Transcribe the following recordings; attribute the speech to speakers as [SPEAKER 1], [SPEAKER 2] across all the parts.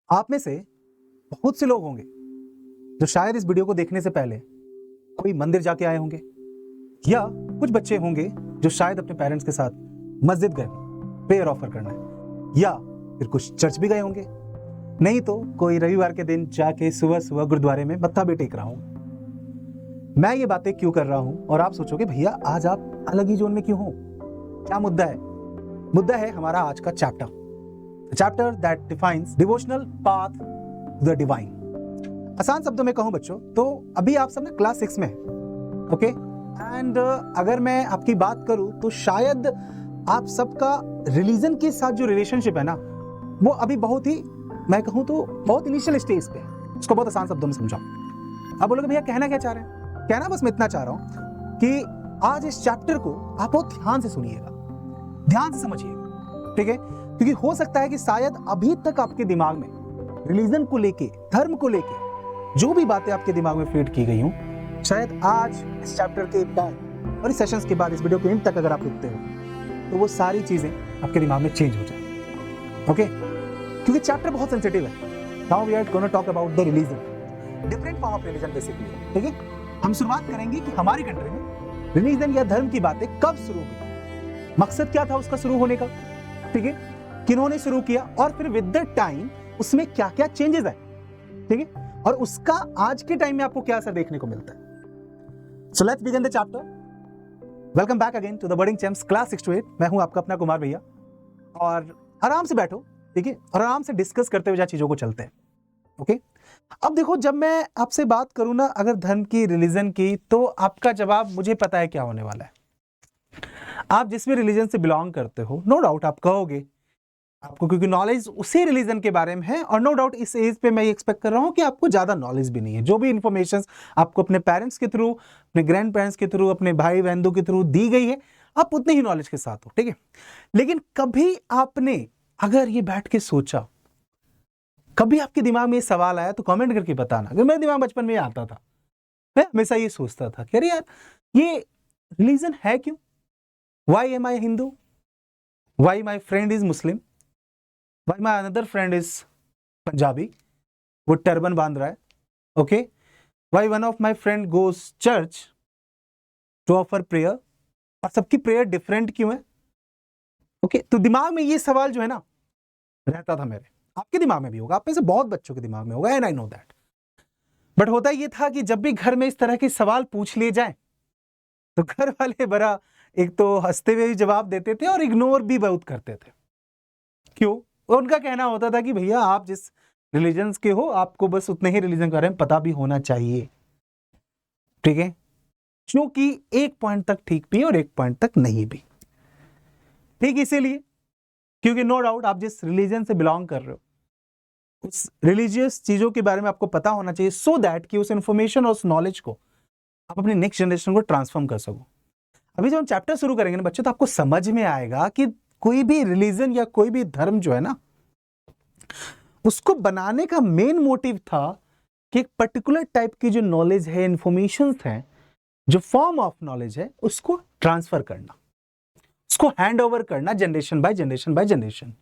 [SPEAKER 1] आप में से बहुत से लोग होंगे जो शायद इस वीडियो को देखने से पहले कोई मंदिर जाके आए होंगे, या कुछ बच्चे होंगे जो शायद अपने पेरेंट्स के साथ मस्जिद गए हों प्रेयर ऑफर करना है, या फिर कुछ चर्च भी गए होंगे, नहीं तो कोई रविवार के दिन जाके सुबह सुबह गुरुद्वारे में मत्था भी टेक रहा हूं। मैं ये बातें क्यों कर रहा हूं और आप सोचोगे भैया आज आप अलग ही जोन में क्यों हो, क्या मुद्दा है? मुद्दा है हमारा आज का chapter that defines devotional path to the divine. आसान शब्दों में कहूं बच्चों तो अभी आप सब ना क्लास 6 में हैं, ओके? एंड अगर मैं आपकी बात करूं तो शायद आप सबका रिलीजन के साथ जो रिलेशनशिप है ना वो अभी बहुत ही, मैं कहूं तो बहुत इनिशियल स्टेज पे है। इसको बहुत आसान शब्दों में समझाऊं। आप बोलोगे भैया कहना क्या चाह रहे हैं? कहना बस मैं इतना चाह रहा हूं कि आज इस चैप्टर को आप बहुत ध्यान से सुनिएगा, ध्यान से समझिएगा, ठीक है? क्योंकि हो सकता है कि शायद अभी तक आपके दिमाग में रिलीजन को लेके, धर्म को लेके जो भी बातें आपके दिमाग में फीड की गई हूं, शायद आज इस चैप्टर के बाद और इस सेशंस के बाद, इस वीडियो के एंड तक अगर आप रुकते हो तो वो सारी चीजें आपके दिमाग में चेंज हो जाए, ओके? क्योंकि चैप्टर बहुत सेंसिटिव है। Now we are gonna talk about the religion, different form of religion basically, ठीक है? हम शुरुआत करेंगे कि हमारी कंट्री में रिलीजन या धर्म की बातें कब शुरू हुई, मकसद क्या था उसका शुरू होने का, ठीक है? किन्होंने शुरू किया और फिर विद द टाइम उसमें क्या क्या चेंजेस आए, ठीक है? और उसका आज के टाइम में आपको क्या असर देखने को मिलता है। So let's begin the chapter. Welcome back again to the birding champs class 6 to 8। मैं हूं आपका अपना कुमार भैया, और आराम से बैठो, ठीक है? और आराम से डिस्कस करते हुए चीजों को चलते हैं, ओके? अब देखो, जब मैं आपसे बात करूं ना अगर धर्म की, रिलीजन की, तो आपका जवाब मुझे पता है क्या होने वाला है। आप जिस भी रिलीजन से बिलोंग करते हो, नो डाउट आप कहोगे आपको, क्योंकि नॉलेज उसी रिलीजन के बारे में है, और नो डाउट इस एज पे मैं ये एक्सपेक्ट कर रहा हूं कि आपको ज्यादा नॉलेज भी नहीं है। जो भी इंफॉर्मेशन आपको अपने पेरेंट्स के थ्रू, अपने ग्रैंड पेरेंट्स के थ्रू, अपने भाई बहनों के थ्रू दी गई है, आप उतने ही नॉलेज के साथ हो, ठीक है? लेकिन कभी आपने अगर ये बैठ के सोचा, कभी आपके दिमाग में ये सवाल आया तो कमेंट करके बताना। अगर मेरे दिमाग बचपन में आता था, मैं हमेशा ये सोचता था कि अरे यार ये रिलीजन है क्यों? Why am I Hindu? Why my friend is Muslim? Why my another friend is Punjabi, वो टर्बन बांध रहा है, okay? Why one of my friend goes church to offer prayer, और सबकी प्रेयर डिफरेंट क्यों है, ओके? तो दिमाग में ये सवाल जो है ना रहता था मेरे, आपके दिमाग में भी होगा, आप में से बहुत बच्चों के दिमाग में होगा, and I know that. But होता ये था कि जब भी घर में इस तरह के सवाल पूछ लिए जाए तो घर वाले बड़ा एक तो हंसते हुए भी जवाब देते थे और इग्नोर भी बहुत करते थे। क्यों? उनका कहना होता था कि भैया आप जिस रिलीजन के हो आपको बस उतने ही रिलीजन के बारे में पता भी होना चाहिए, ठीक है? क्योंकि एक पॉइंट तक ठीक भी और एक पॉइंट तक नहीं भी ठीक, इसीलिए क्योंकि नो डाउट आप जिस रिलीजन से बिलोंग कर रहे हो उस रिलीजियस चीजों के बारे में आपको पता होना चाहिए, सो दैट कि उस इंफॉर्मेशन और उस नॉलेज को आप अपने नेक्स्ट जनरेशन को ट्रांसफॉर्म कर सको। अभी जब हम चैप्टर शुरू करेंगे ना बच्चों, तो आपको समझ में आएगा कि कोई भी रिलीजन या कोई भी धर्म जो है ना, उसको बनाने का मेन मोटिव था कि एक पर्टिकुलर टाइप की जो नॉलेज है, इंफॉर्मेशन है, जो फॉर्म ऑफ नॉलेज है, उसको ट्रांसफर करना, उसको हैंड ओवर करना generation by generation by generation.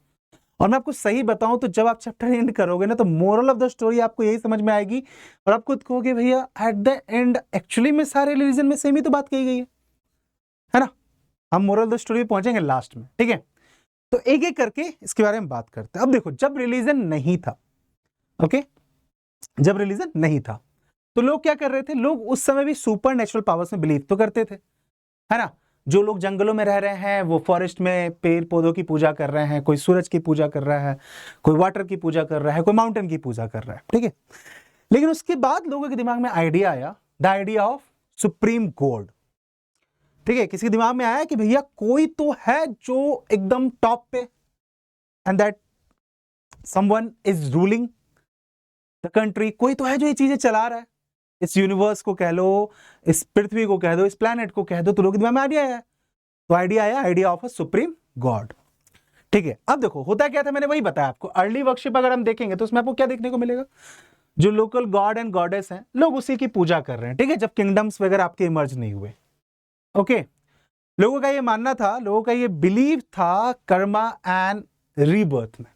[SPEAKER 1] और मैं आपको सही बताऊं तो जब आप चैप्टर एंड करोगे ना तो मोरल ऑफ द स्टोरी आपको यही समझ में आएगी, और आप खुद कहोगे भैया एट द एंड एक्चुअली में सारे रिलीजन में सेम ही तो बात कही गई है ना? हम मोरल ऑफ द स्टोरी पहुंचेंगे लास्ट में, ठीक है? तो एक एक करके इसके बारे में बात करते हैं। अब देखो, जब रिलीजन नहीं था, ओके, जब रिलीजन नहीं था तो लोग क्या कर रहे थे? लोग उस समय भी सुपर नेचुरल पावर्स में बिलीव तो करते थे, है ना? जो लोग जंगलों में रह रहे हैं वो फॉरेस्ट में पेड़ पौधों की पूजा कर रहे हैं, कोई सूरज की पूजा कर रहा है, कोई वाटर की पूजा कर रहा है, कोई माउंटेन की पूजा कर रहा है, ठीक है? लेकिन उसके बाद लोगों के दिमाग में आइडिया आया, the idea of supreme God, ठीक है? किसी के दिमाग में आया कि भैया कोई तो है जो एकदम टॉप पे, and that someone is ruling the country, कोई तो है जो ये चीजें चला रहा है, इस यूनिवर्स को कह लो, इस पृथ्वी को कह दो, इस प्लैनेट को कह दो, तो लोगों के दिमाग में आइडिया आया। तो आइडिया आया, idea of a supreme God, ठीक है? अब देखो होता क्या था, मैंने वही बताया आपको। अर्ली वर्शिप अगर हम देखेंगे तो उसमें आपको क्या देखने को मिलेगा? जो लोकल गॉड एंड गॉडेस हैं, लोग उसी की पूजा कर रहे हैं, ठीक है? जब किंगडम्स वगैरह आपके इमर्ज नहीं हुए, ओके? लोगों का ये मानना था, लोगों का ये बिलीव था कर्मा एंड रीबर्थ में,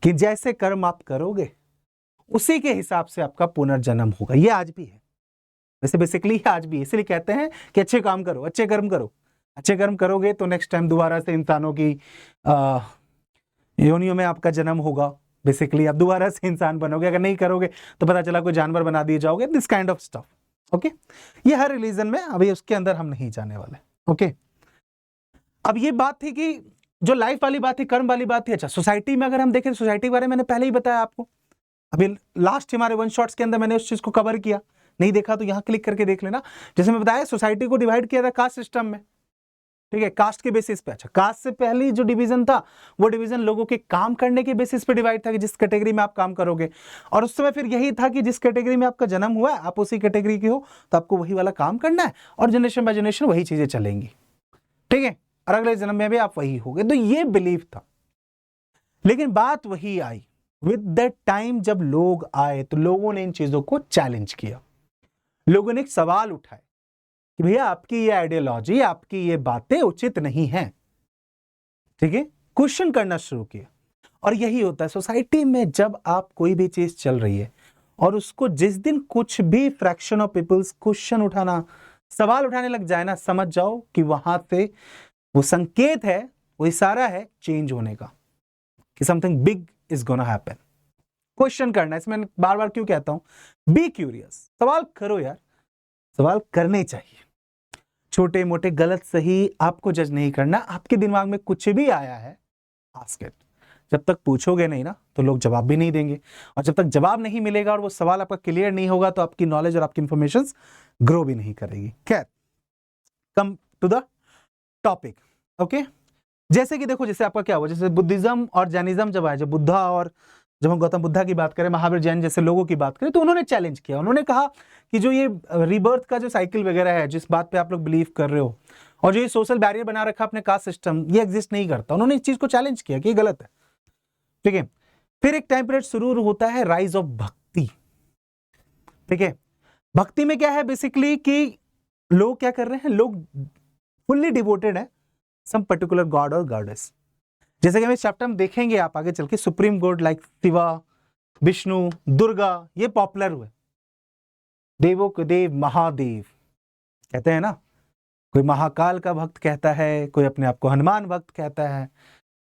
[SPEAKER 1] कि जैसे कर्म आप करोगे उसी के हिसाब से आपका पुनर्जन्म होगा। ये आज भी है, वैसे बेसिकली आज भी, इसलिए कहते हैं कि अच्छे काम करो, अच्छे कर्म करो। अच्छे कर्म करोगे तो नेक्स्ट टाइम दोबारा से इंसानों की योनियों में आपका जन्म होगा। बेसिकली आप दोबारा से इंसान बनोगे। अगर नहीं करोगे तो पता चला कोई जानवर बना दिए जाओगे, this kind of stuff. Okay, ये हर रिलीजन में, अभी उसके अंदर हम नहीं जाने वाले। ओके, अब ये बात थी कि जो लाइफ वाली बात थी, कर्म वाली बात थी। अच्छा, सोसाइटी में अगर हम देखें, सोसाइटी के बारे में मैंने पहले ही बताया आपको, अभी लास्ट हमारे वन शॉट्स के अंदर मैंने उस चीज को कवर किया। नहीं देखा तो यहां क्लिक करके देख लेना। जैसे मैं बताया, सोसाइटी को डिवाइड किया था कास्ट सिस्टम में, ठीक है, कास्ट के बेसिस पे। अच्छा, कास्ट से पहले जो डिवीजन था वो डिवीजन लोगों के काम करने के बेसिस पे डिवाइड था कि जिस कैटेगरी में आप काम करोगे। और उस समय फिर यही था कि जिस कैटेगरी में आपका जन्म हुआ है, आप उसी कैटेगरी के हो तो आपको वही वाला काम करना है और जनरेशन बाय जनरेशन वही चीजें चलेंगी, ठीक है, और अगले जन्म में भी आप वही होगे। तो ये बिलीफ था। लेकिन बात वही आई विद द टाइम, जब लोग आए तो लोगों ने इन चीजों को चैलेंज किया। लोगों ने एक सवाल उठाए कि भैया आपकी ये आइडियोलॉजी, आपकी ये बातें उचित नहीं है, ठीक है, क्वेश्चन करना शुरू किया। और यही होता है सोसाइटी में, जब आप कोई भी चीज चल रही है और उसको जिस दिन कुछ भी फ्रैक्शन ऑफ पीपल्स क्वेश्चन उठाना, सवाल उठाने लग जाए ना, समझ जाओ कि वहां से वो संकेत है, वो इशारा है चेंज होने का, कि something big is gonna happen. Question करना, इसमें बार बार क्यों कहता हूं, बी क्यूरियस, सवाल करो यार, सवाल करने चाहिए। छोटे मोटे गलत सही आपको जज नहीं करना। आपके दिमाग में कुछ भी आया है, आस्क इट। जब तक पूछोगे नहीं ना तो लोग जवाब भी नहीं देंगे, और जब तक जवाब नहीं मिलेगा और वो सवाल आपका क्लियर नहीं होगा तो आपकी नॉलेज और आपकी इंफॉर्मेशन ग्रो भी नहीं करेगी। खैर, come to the topic. Okay, जैसे कि देखो, जैसे आपका क्या हुआ, जैसे बुद्धिज्म और जैनिज्म जब आया, जब बुद्धा और जब हम गौतम बुद्धा की बात करें, महावीर जैन जैसे लोगों की बात करें, तो उन्होंने चैलेंज किया। उन्होंने कहा कि जो ये रीबर्थ का जो साइकिल वगैरह है, जिस बात पे आप लोग बिलीव कर रहे हो, और जो ये सोशल बैरियर बना रखा अपने कास्ट सिस्टम, ये एग्जिस्ट नहीं करता। उन्होंने इस चीज को चैलेंज किया कि ये गलत है, ठीक है। फिर एक टाइम पीरियड शुरू होता है राइज ऑफ भक्ति, ठीक है। भक्ति में क्या है बेसिकली कि लोग क्या कर रहे हैं, लोग फुल्ली डिवोटेड है सम पर्टिकुलर गॉड और गॉडेस। जैसे कि हम इस चैप्टर में देखेंगे, आप आगे चल के, supreme God like Shiva, Vishnu, Durga, ये पॉपुलर हुए। देवों के देव महादेव कहते हैं ना, कोई महाकाल का भक्त कहता है, कोई अपने आप को हनुमान भक्त कहता है।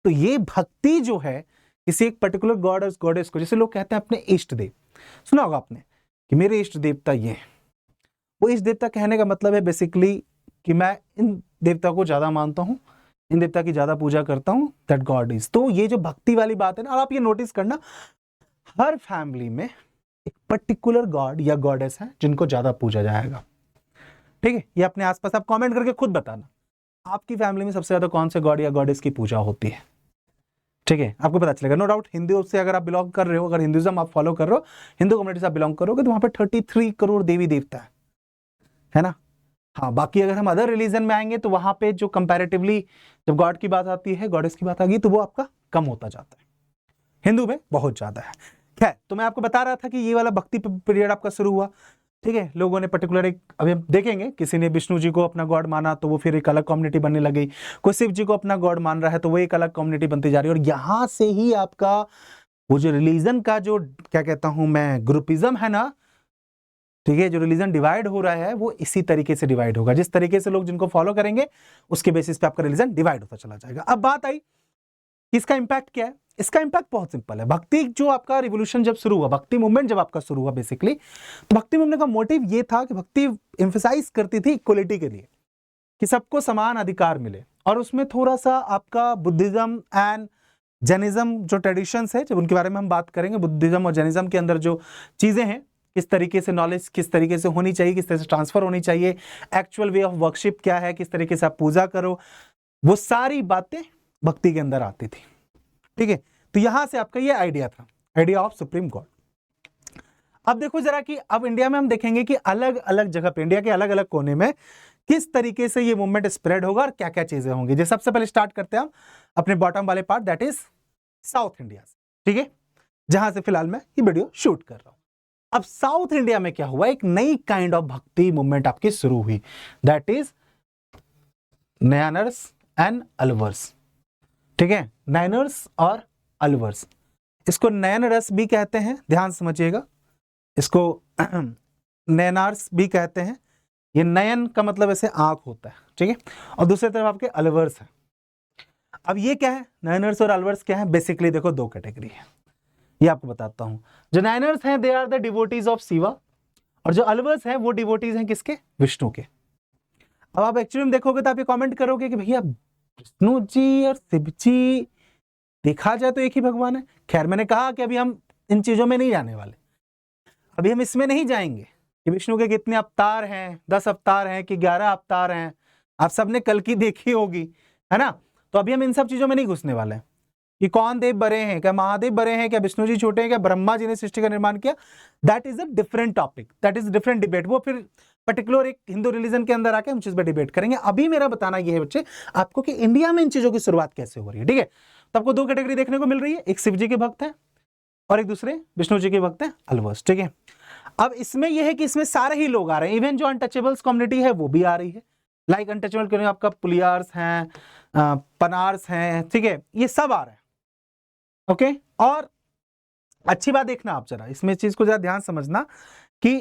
[SPEAKER 1] तो ये भक्ति जो है किसी एक पर्टिकुलर गॉड और गॉडेस को, जैसे लोग कहते हैं अपने इष्ट देव, सुना होगा आपने कि मेरे इष्ट देवता ये है। वो इष्ट देवता कहने का मतलब है बेसिकली कि मैं इन देवता को ज्यादा मानता हूं, इन देवता की ज्यादा पूजा करता हूं, दैट गॉड इज। तो ये जो भक्ति वाली बात है ना, और आप ये नोटिस करना, हर फैमिली में एक पर्टिकुलर गॉड या गॉडेस है जिनको ज्यादा पूजा जाएगा, ठीक है। ये अपने आसपास आप कमेंट करके खुद बताना, आपकी फैमिली में सबसे ज्यादा कौन से गॉड या गॉडेस की पूजा होती है, ठीक है, आपको पता चलेगा। नो डाउट, हिंदू से अगर आप बिलोंग कर रहे हो, अगर हिंदुइज्म आप फॉलो कर रहे हो, हिंदू कम्युनिटी से आप बिलोंग करोगे, तो वहां पे 33 करोड़ देवी देवता है ना। हाँ, बाकी अगर हम अदर रिलीजन में आएंगे तो वहां पे जो कंपैरेटिवली जब गॉड की बात आती है, गॉडेस की बात आएगी, तो वो आपका कम होता जाता है। हिंदू में बहुत ज्यादा है। खैर, तो मैं आपको बता रहा था कि ये वाला भक्ति पीरियड आपका शुरू हुआ, ठीक है। लोगों ने पर्टिकुलर एक, अभी हम देखेंगे, किसी ने विष्णु जी को अपना गॉड माना तो वो फिर एक अलग कम्युनिटी बनने लगी। कोई शिव जी को अपना गॉड मान रहा है तो वो एक अलग कम्युनिटी बनती जा रही है। और यहां से ही आपका वो जो रिलीजन का जो क्या कहता हूं मैं, ग्रुपिज्म है ना, ठीक है, जो रिलीजन डिवाइड हो रहा है वो इसी तरीके से डिवाइड होगा। जिस तरीके से लोग जिनको फॉलो करेंगे उसके बेसिस पे आपका रिलीजन डिवाइड होता चला जाएगा। अब बात आई कि इसका इंपैक्ट क्या है। इसका इंपैक्ट बहुत सिंपल है। भक्ति जो आपका रिवोल्यूशन जब शुरू हुआ, भक्ति मूवमेंट जब आपका शुरू हुआ बेसिकली, तो भक्ति मूवमेंट का मोटिव ये था कि भक्ति एम्फसाइज करती थी इक्वलिटी के लिए, कि सबको समान अधिकार मिले। और उसमें थोड़ा सा आपका बुद्धिज्म एंड जैनिज्म जो ट्रेडिशंस है, जब उनके बारे में हम बात करेंगे, बुद्धिज्म और जैनिज्म के अंदर जो चीजें हैं, किस तरीके से नॉलेज किस तरीके से होनी चाहिए, किस तरह से ट्रांसफर होनी चाहिए, एक्चुअल वे ऑफ वर्कशिप क्या है, किस तरीके से आप पूजा करो, वो सारी बातें भक्ति के अंदर आती थी, ठीक है। तो यहां से आपका ये आइडिया था, आइडिया ऑफ सुप्रीम गॉड। अब देखो जरा कि अब इंडिया में हम देखेंगे कि अलग अलग जगह पे, इंडिया के अलग अलग कोने में किस तरीके से ये मूवमेंट स्प्रेड होगा और क्या क्या चीजें होंगी। जैसे सबसे पहले स्टार्ट करते हैं हम अपने बॉटम वाले part, that is south India, ठीक है, जहां से फिलहाल मैं ये वीडियो शूट कर रहा हूं। अब साउथ इंडिया में क्या हुआ, एक नई काइंड ऑफ भक्ति मूवमेंट आपकी शुरू हुई, दैट इज नयनर्स एंड अलवर्स, ठीक है, नयनर्स और अलवर्स। इसको नयन रस भी कहते हैं, ध्यान समझिएगा, इसको नयनार्स भी कहते हैं। ये नयन का मतलब ऐसे आंख होता है, ठीक है। और दूसरी तरफ आपके अलवर्स है। अब ये क्या है, नयनर्स और अलवर्स क्या है? बेसिकली देखो दो कैटेगरी है, ये आपको बताता हूं। जो नयनर्स हैं they are the devotees of Shiva, और जो अलवर्स हैं वो डिवोटीज हैं किसके? विष्णु के। अब आप एक्चुअली में देखोगे तो आप ये कमेंट करोगे कि भैया विष्णु जी और शिव जी देखा जाए तो एक ही भगवान है। खैर मैंने कहा कि अभी हम इन चीजों में नहीं जाने वाले, अभी हम इसमें नहीं जाएंगे कि विष्णु के कितने अवतार हैं, 10 अवतार हैं कि 11 अवतार हैं। आप सबने कल की देखी होगी, है ना। तो अभी हम इन सब चीजों में नहीं घुसने वाले हैं कि कौन देव बड़े हैं, क्या महादेव बड़े हैं, क्या विष्णु जी छोटे हैं, क्या ब्रह्मा जी ने सृष्टि का निर्माण किया। That is a different topic, that is different debate. वो फिर पर्टिकुलर एक हिंदू रिलीजन के अंदर आके हम चीज पर डिबेट करेंगे। अभी मेरा बताना यह है बच्चे आपको कि इंडिया में इन चीजों की शुरुआत कैसे हो रही है, ठीक है। तो आपको दो कैटेगरी देखने को मिल रही है, एक शिव जी के भक्त हैं और एक दूसरे विष्णु जी के भक्त हैं अलवर्स, ठीक है। अब इसमें यह है कि इसमें सारे ही लोग आ रहे हैं, इवन जो अनटचेबल्स कम्युनिटी है वो भी आ रही है। लाइक अनटचेबल कम्युनिटी आपका पुलियार्स हैं, पनार्स हैं, ठीक है, ये सब आ रहे हैं, ओके। और अच्छी बात देखना आप जरा इसमें इस चीज को जरा ध्यान समझना कि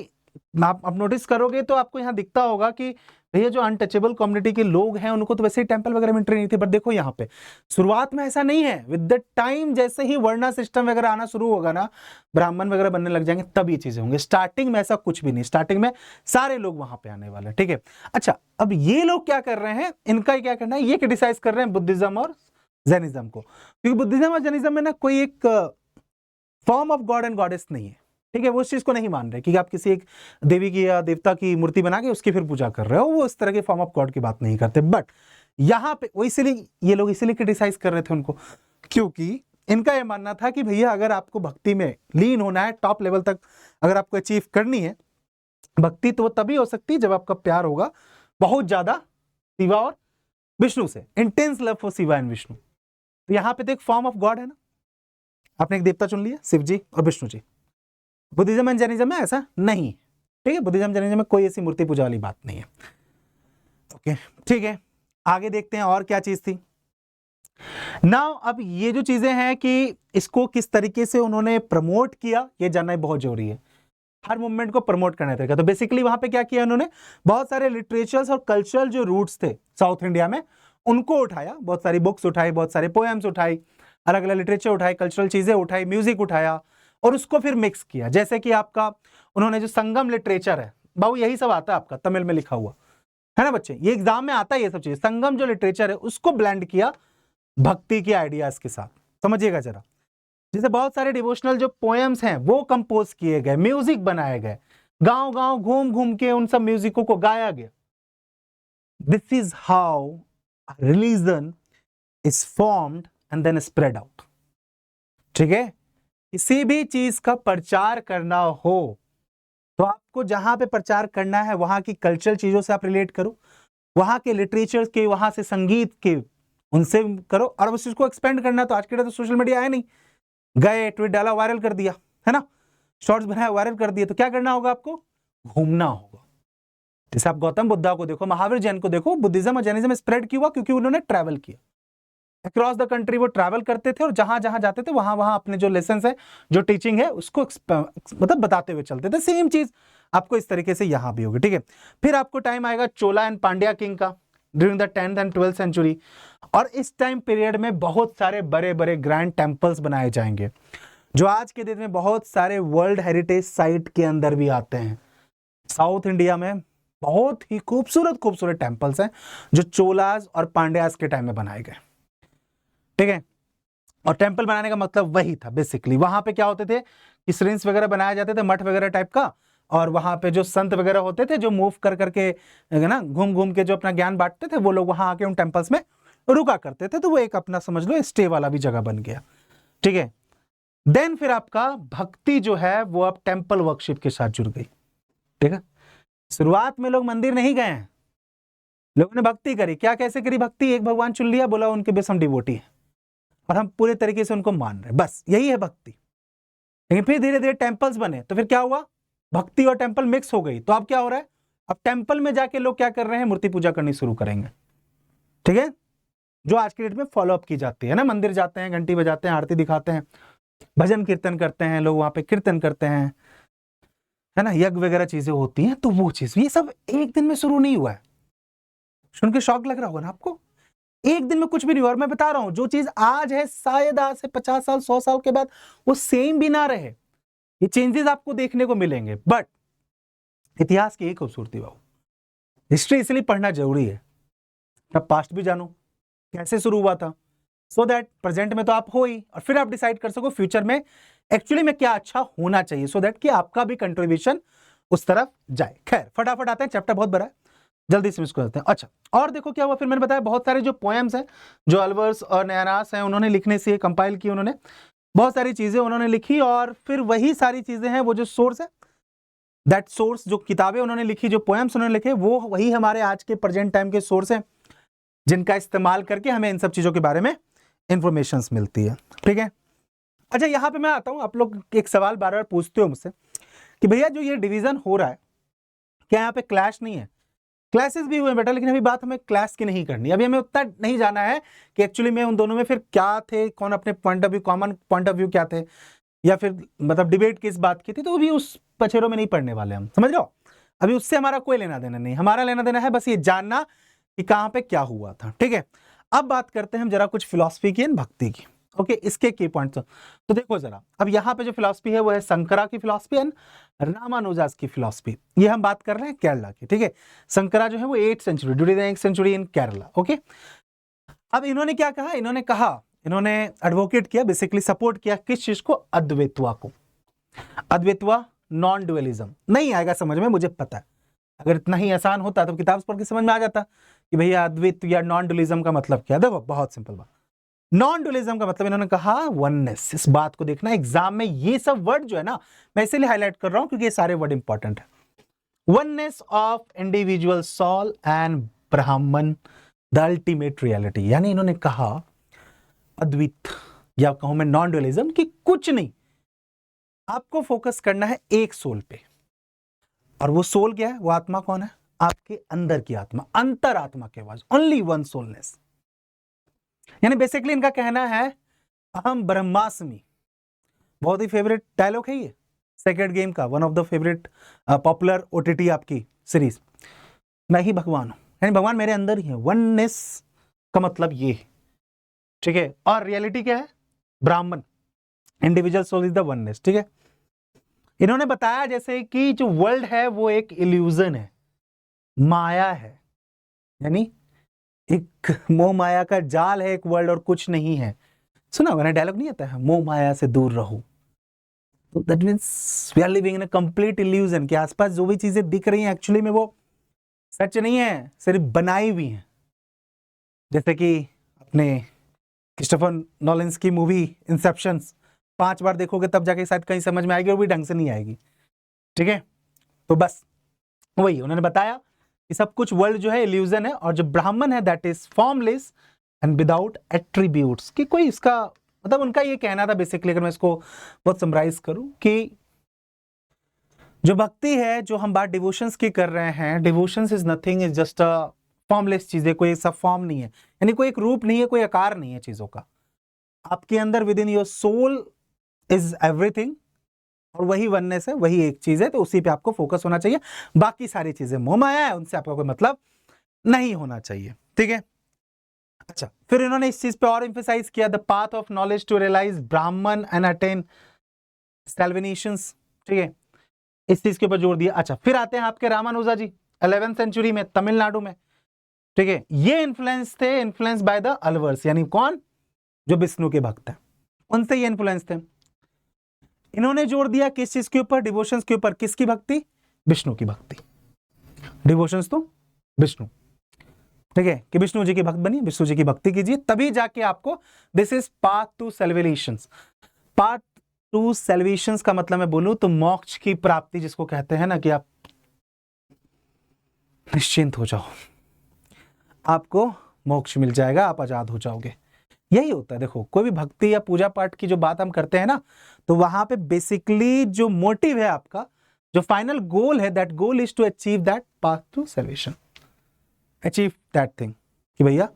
[SPEAKER 1] आप नोटिस करोगे तो आपको यहाँ दिखता होगा कि भैया जो अनटचेबल कम्युनिटी के लोग हैं उनको तो वैसे ही टेंपल वगैरह में एंट्री नहीं थी। बट देखो यहाँ पे शुरुआत में ऐसा नहीं है, विद द टाइम जैसे ही वर्णा सिस्टम वगैरह आना शुरू होगा ना, ब्राह्मण वगैरह बनने लग जाएंगे, तब ये चीजें होंगी। स्टार्टिंग में ऐसा कुछ भी नहीं, स्टार्टिंग में सारे लोग वहां पे आने वाले, ठीक है। अच्छा, अब ये लोग क्या कर रहे हैं, इनका क्या करना है, ये क्रिटिसाइज कर रहे हैं बुद्धिज्म और जैनिज्म को, क्योंकि बुद्धिज्म और जैनिज्म में ना कोई एक form of God and goddess नहीं है, ठीक है। वो इस चीज को नहीं मान रहे कि आप किसी एक देवी की या देवता की मूर्ति बना के उसकी फिर पूजा कर रहे हो, वो इस तरह के फॉर्म ऑफ गॉड की बात नहीं करते। बट यहाँ पे वो इसीलिए ये लोग इसीलिए क्रिटिसाइज कर रहे थे उनको, क्योंकि इनका यह मानना था कि भैया अगर आपको भक्ति में लीन होना है, टॉप लेवल तक अगर आपको अचीव करनी है भक्ति, तो वो तभी हो सकती है जब आपका प्यार होगा बहुत ज्यादा शिवा और विष्णु से, intense love for Shiva and Vishnu. तो यहाँ पे तो एक फॉर्म ऑफ गॉड है ना, आपने एक देवता चुन लिया, शिव जी और Vishnu ji. Buddhism and Jainism में ऐसा नहीं, ठीक है। बुद्धिज्म जैनिज्म में कोई ऐसी मूर्ति पूजा वाली बात नहीं है, ओके, ठीक है। आगे देखते हैं और क्या चीज थी। नाउ अब ये जो चीजें हैं कि इसको किस तरीके से उन्होंने प्रमोट किया, ये जानना बहुत जरूरी है। हर मूवमेंट को प्रमोट करने तरीका, तो बेसिकली वहां पे क्या किया उन्होंने, बहुत सारे लिटरेचर्स और कल्चरल जो रूट्स थे साउथ इंडिया में उनको उठाया, बहुत सारी बुक्स उठाई, बहुत सारे पोएम्स उठाई, अलग अलग लिटरेचर उठाई, कल्चरल चीजें उठाई, म्यूजिक उठाया और उसको फिर मिक्स किया। जैसे कि आपका उन्होंने जो संगम लिटरेचर है, बाबू यही सब आता है आपका तमिल में लिखा हुआ है ना बच्चे, ये एग्जाम में आता है ये सब चीजें। संगम जो लिटरेचर है उसको ब्लेंड किया भक्ति के आइडियाज के साथ, समझिएगा जरा। जैसे बहुत सारे डिवोशनल जो पोएम्स हैं वो कंपोज किए गए, म्यूजिक बनाए गए, गांव गांव घूम घूम के उन सब म्यूजिकों को गाया गया। This is how religion is formed and then spread out, ठीक है। किसी भी चीज का प्रचार करना हो तो आपको जहां पे प्रचार करना है वहां की कल्चरल चीजों से आप रिलेट करो, वहां के लिटरेचर के, वहां से संगीत के, उनसे करो। और उस चीज को एक्सपेंड करना, तो आज के डेट तो सोशल मीडिया है नहीं, गए ट्वीट डाला वायरल कर दिया, है ना, शॉर्ट्स बनाया वायरल कर दिया। तो क्या करना होगा आपको, घूमना होगा। जैसे आप गौतम बुद्धा को देखो, महावीर जैन को देखो, बुद्धिज्म और जैनिज्म स्प्रेड क्यों हुआ, क्योंकि उन्होंने ट्रैवल किया अक्रॉस द कंट्री, वो ट्रैवल करते थे और जहां जहां जाते थे वहां वहां अपने जो लेसन है, जो टीचिंग है उसको मतलब बताते हुए चलते थे। सेम चीज आपको इस तरीके से यहां भी होगी, ठीक है। फिर आपको टाइम आएगा चोला एंड पांड्या किंग का during the 10th and 12th century, और इस टाइम पीरियड में बहुत सारे बड़े बड़े ग्रैंड टेम्पल्स बनाए जाएंगे जो आज के दिन में बहुत सारे वर्ल्ड हेरिटेज साइट के अंदर भी आते हैं। साउथ इंडिया में बहुत ही खूबसूरत खूबसूरत टेम्पल्स हैं जो चोलाज और पांड्यास के टाइम में बनाए गए, ठीक है। और टेंपल बनाने का मतलब वही था बेसिकली, वहां पे क्या होते थे कि श्रिंस वगैरह बनाए जाते थे, मठ वगैरह टाइप का, और वहां पे जो संत वगैरह होते थे जो मूव कर करके ना घूम घूम के जो अपना ज्ञान बांटते थे, वो लोग वहां आके उन टेंपल्स में रुका करते थे। तो वो एक अपना समझ लो स्टे वाला भी जगह बन गया, ठीक है। देन फिर आपका भक्ति जो है वो अब टेंपल वर्शिप के साथ जुड़ गई, ठीक है। शुरुआत में लोग मंदिर नहीं गए हैं, लोगों ने भक्ति करी। क्या कैसे करी भक्ति, एक भगवान चुन लिया, बोला उनके बेस हम डिवोटी है और हम पूरे तरीके से उनको मान रहे हैं, बस यही है भक्ति। लेकिन फिर धीरे धीरे टेंपल्स बने, तो फिर क्या हुआ, भक्ति और टेंपल मिक्स हो गई। तो अब क्या हो रहा है, अब टेंपल में जाके लोग क्या कर रहे हैं, मूर्ति पूजा करनी शुरू करेंगे, ठीक है, जो आज के डेट में फॉलो अप की जाती है ना। मंदिर जाते हैं, घंटी बजाते हैं, आरती दिखाते हैं, भजन कीर्तन करते हैं लोग, वहां पे कीर्तन करते हैं, है ना, यज्ञ वगैरह चीजें होती हैं। तो वो चीज, ये सब एक दिन में शुरू नहीं हुआ है। सुन के शौक लग रहा होगा ना आपको, एक दिन में कुछ भी नहीं हुआ। और मैं बता रहा हूं, जो चीज आज है शायद आज से 50 साल 100 साल के बाद वो सेम भी ना रहे, ये चेंजेस आपको देखने को मिलेंगे। बट इतिहास की एक खूबसूरती बाबू, हिस्ट्री इसलिए पढ़ना जरूरी है, तब पास्ट भी जानो कैसे शुरू हुआ था, सो दैट प्रेजेंट में तो आप हो ही, और फिर आप डिसाइड कर सको फ्यूचर में एक्चुअली में क्या अच्छा होना चाहिए, सो दैट कि आपका भी कंट्रीब्यूशन उस तरफ जाए। खैर फटाफट आते हैं, चैप्टर बहुत बड़ा है, जल्दी से इसको करते हैं। अच्छा, और देखो क्या हुआ, फिर मैंने बताया बहुत सारे जो पोएम्स हैं, जो अलवर्स और नयानास हैं, उन्होंने लिखने से कंपाइल की, उन्होंने बहुत सारी चीजें उन्होंने लिखी, और फिर वही सारी चीजें हैं, वो जो सोर्स है, दैट सोर्स, जो किताबें उन्होंने लिखी, जो पोएम्स उन्होंने लिखे, वो वही हमारे आज के प्रेजेंट टाइम के सोर्स हैं, जिनका इस्तेमाल करके हमें इन सब चीजों के बारे में इंफॉर्मेशन मिलती है। ठीक है। अच्छा, यहां पे मैं आता हूं, आप लोग एक सवाल बार बार पूछते हो मुझसे कि भैया जो ये डिवीजन हो रहा है, क्या यहाँ पे क्लैश नहीं है? क्लासेस भी हुए बेटा, लेकिन अभी बात हमें क्लास की नहीं करनी, अभी हमें उतना नहीं जाना है कि एक्चुअली में उन दोनों में फिर क्या थे, कौन अपने point of view, common point of view क्या थे, या फिर मतलब डिबेट किस बात की थी, तो अभी उस पछेरों में नहीं पढ़ने वाले हम, समझ रहे हो? अभी उससे हमारा कोई लेना देना नहीं, हमारा लेना देना है बस ये जानना कि कहां पे क्या हुआ था। ठीक है, अब बात करते हैं हम जरा कुछ फिलॉसफी की, भक्ति की। ओके, इसके की पॉइंट्स तो देखो जरा, अब यहाँ पे जो फिलॉसफी है वो है शंकरा की फिलॉसफी एंड रामानुजास की फिलॉसफी। ये हम बात कर रहे हैं केरला की। ठीक है, शंकरा जो है वो 8th century, during the 8th century in Kerala. Okay, अब इन्होंने क्या कहा, इन्होंने एडवोकेट किया, बेसिकली सपोर्ट किया किस चीज को, अद्वैतवा को। अद्वैतवा, नॉन डुअलिज्म। नहीं आएगा समझ में, मुझे पता है, अगर इतना ही आसान होता तो किताब पढ़ के समझ में आ जाता कि भैया अद्वैत या नॉन डुअलिज्म का मतलब क्या। देखो बहुत सिंपल बात, नॉन डुअलिज्म का मतलब इन्होंने कहा वननेस। इस बात को देखना एग्जाम में, ये सब वर्ड जो है ना, मैं इसीलिए हाईलाइट कर रहा हूं क्योंकि ये सारे वर्ड इंपॉर्टेंट है। Oneness of individual soul and Brahman the ultimate reality. यानी इन्होंने कहा अद्वैत, या कहूं मैं नॉन डुअलिज्म, कि कुछ नहीं, आपको फोकस करना है एक सोल पे, और वो सोल क्या है, वो आत्मा कौन है, आपके अंदर की आत्मा, अंतरात्मा के आवाज, ओनली वन सोलनेस। यानी बेसिकली इनका कहना है अहम ब्रह्मास्मि। बहुत ही फेवरेट डायलॉग है ये सेक्रेड गेम का, one of the favourite popular OTT आपकी सीरीज। मैं ही भगवान हूं, यानी भगवान मेरे अंदर ही है, वननेस का मतलब ये है। ठीक है, और रियलिटी क्या है, Brahman, individual soul is the oneness. ठीक है, इन्होंने बताया जैसे कि जो वर्ल्ड है वो एक इल्यूजन है, माया है, यानी एक मोह माया का जाल है एक वर्ल्ड, और कुछ नहीं है। सुना होगा ना डायलॉग, नहीं आता है, मोह माया से दूर रहो। तो that means we are living in a complete illusion, के आसपास जो भी चीजें दिख रही हैं एक्चुअली में वो सच नहीं है, सिर्फ बनाई हुई हैं। जैसे कि अपने क्रिस्टोफर नॉलन्स की मूवी इंसेप्शन 5 बार देखोगे तब जाके शायद कहीं समझ में आएगी, और भी ढंग से नहीं आएगी। ठीक है, तो बस वही उन्होंने बताया कि सब कुछ वर्ल्ड जो है इल्यूजन है, और जो ब्राह्मण है that is formless and without attributes, कि कोई इसका मतलब उनका ये कहना था बेसिकली, अगर मैं इसको बहुत समराइज करूं, कि जो भक्ति है, जो हम बात डिवोशंस की कर रहे हैं, devotions is nothing, is just a formless चीज है, कोई सब फॉर्म नहीं है, यानी कोई एक रूप नहीं है, कोई आकार नहीं है चीजों का। आपके अंदर within your soul is everything, और वही वननेस है, वही एक चीज है, तो उसी पे आपको फोकस होना चाहिए। बाकी सारी चीजें मोह माया है, उनसे आपका कोई मतलब नहीं होना चाहिए। ठीक है, अच्छा, फिर इन्होंने इस चीज पे और एम्फेसाइज किया, the path of knowledge to realize Brahman and attain salvations. ठीक है, इस चीज के ऊपर जोर दिया। अच्छा, फिर आते हैं आपके रामानुजा जी, 11th सेंचुरी में तमिलनाडु में। ठीक है, ये इन्फ्लुएंस बाय द अलवर्स, यानी कौन, जो विष्णु के भक्त हैं, उनसे ये इन्फ्लुएंस थे। इन्होंने जोर दिया किस चीज के ऊपर, डिवोशंस के ऊपर। किसकी भक्ति, विष्णु की भक्ति, डिवोशंस तो विष्णु। ठीक है, कि विष्णु जी की भक्त बनिए, विष्णु जी की भक्ति कीजिए, तभी जाके आपको, this is path to salvations. Path to salvations का मतलब मैं बोलूं तो मोक्ष की प्राप्ति, जिसको कहते हैं ना कि आप निश्चिंत हो जाओ, आपको मोक्ष मिल जाएगा, आप आजाद हो जाओगे। यही होता है। देखो, कोई भी भक्ति या पूजा पाठ की जो बात हम करते हैं ना, तो वहां पे बेसिकली जो मोटिव है आपका, जो फाइनल गोल है, that goal is to achieve that path to salvation, achieve that thing, कि भैया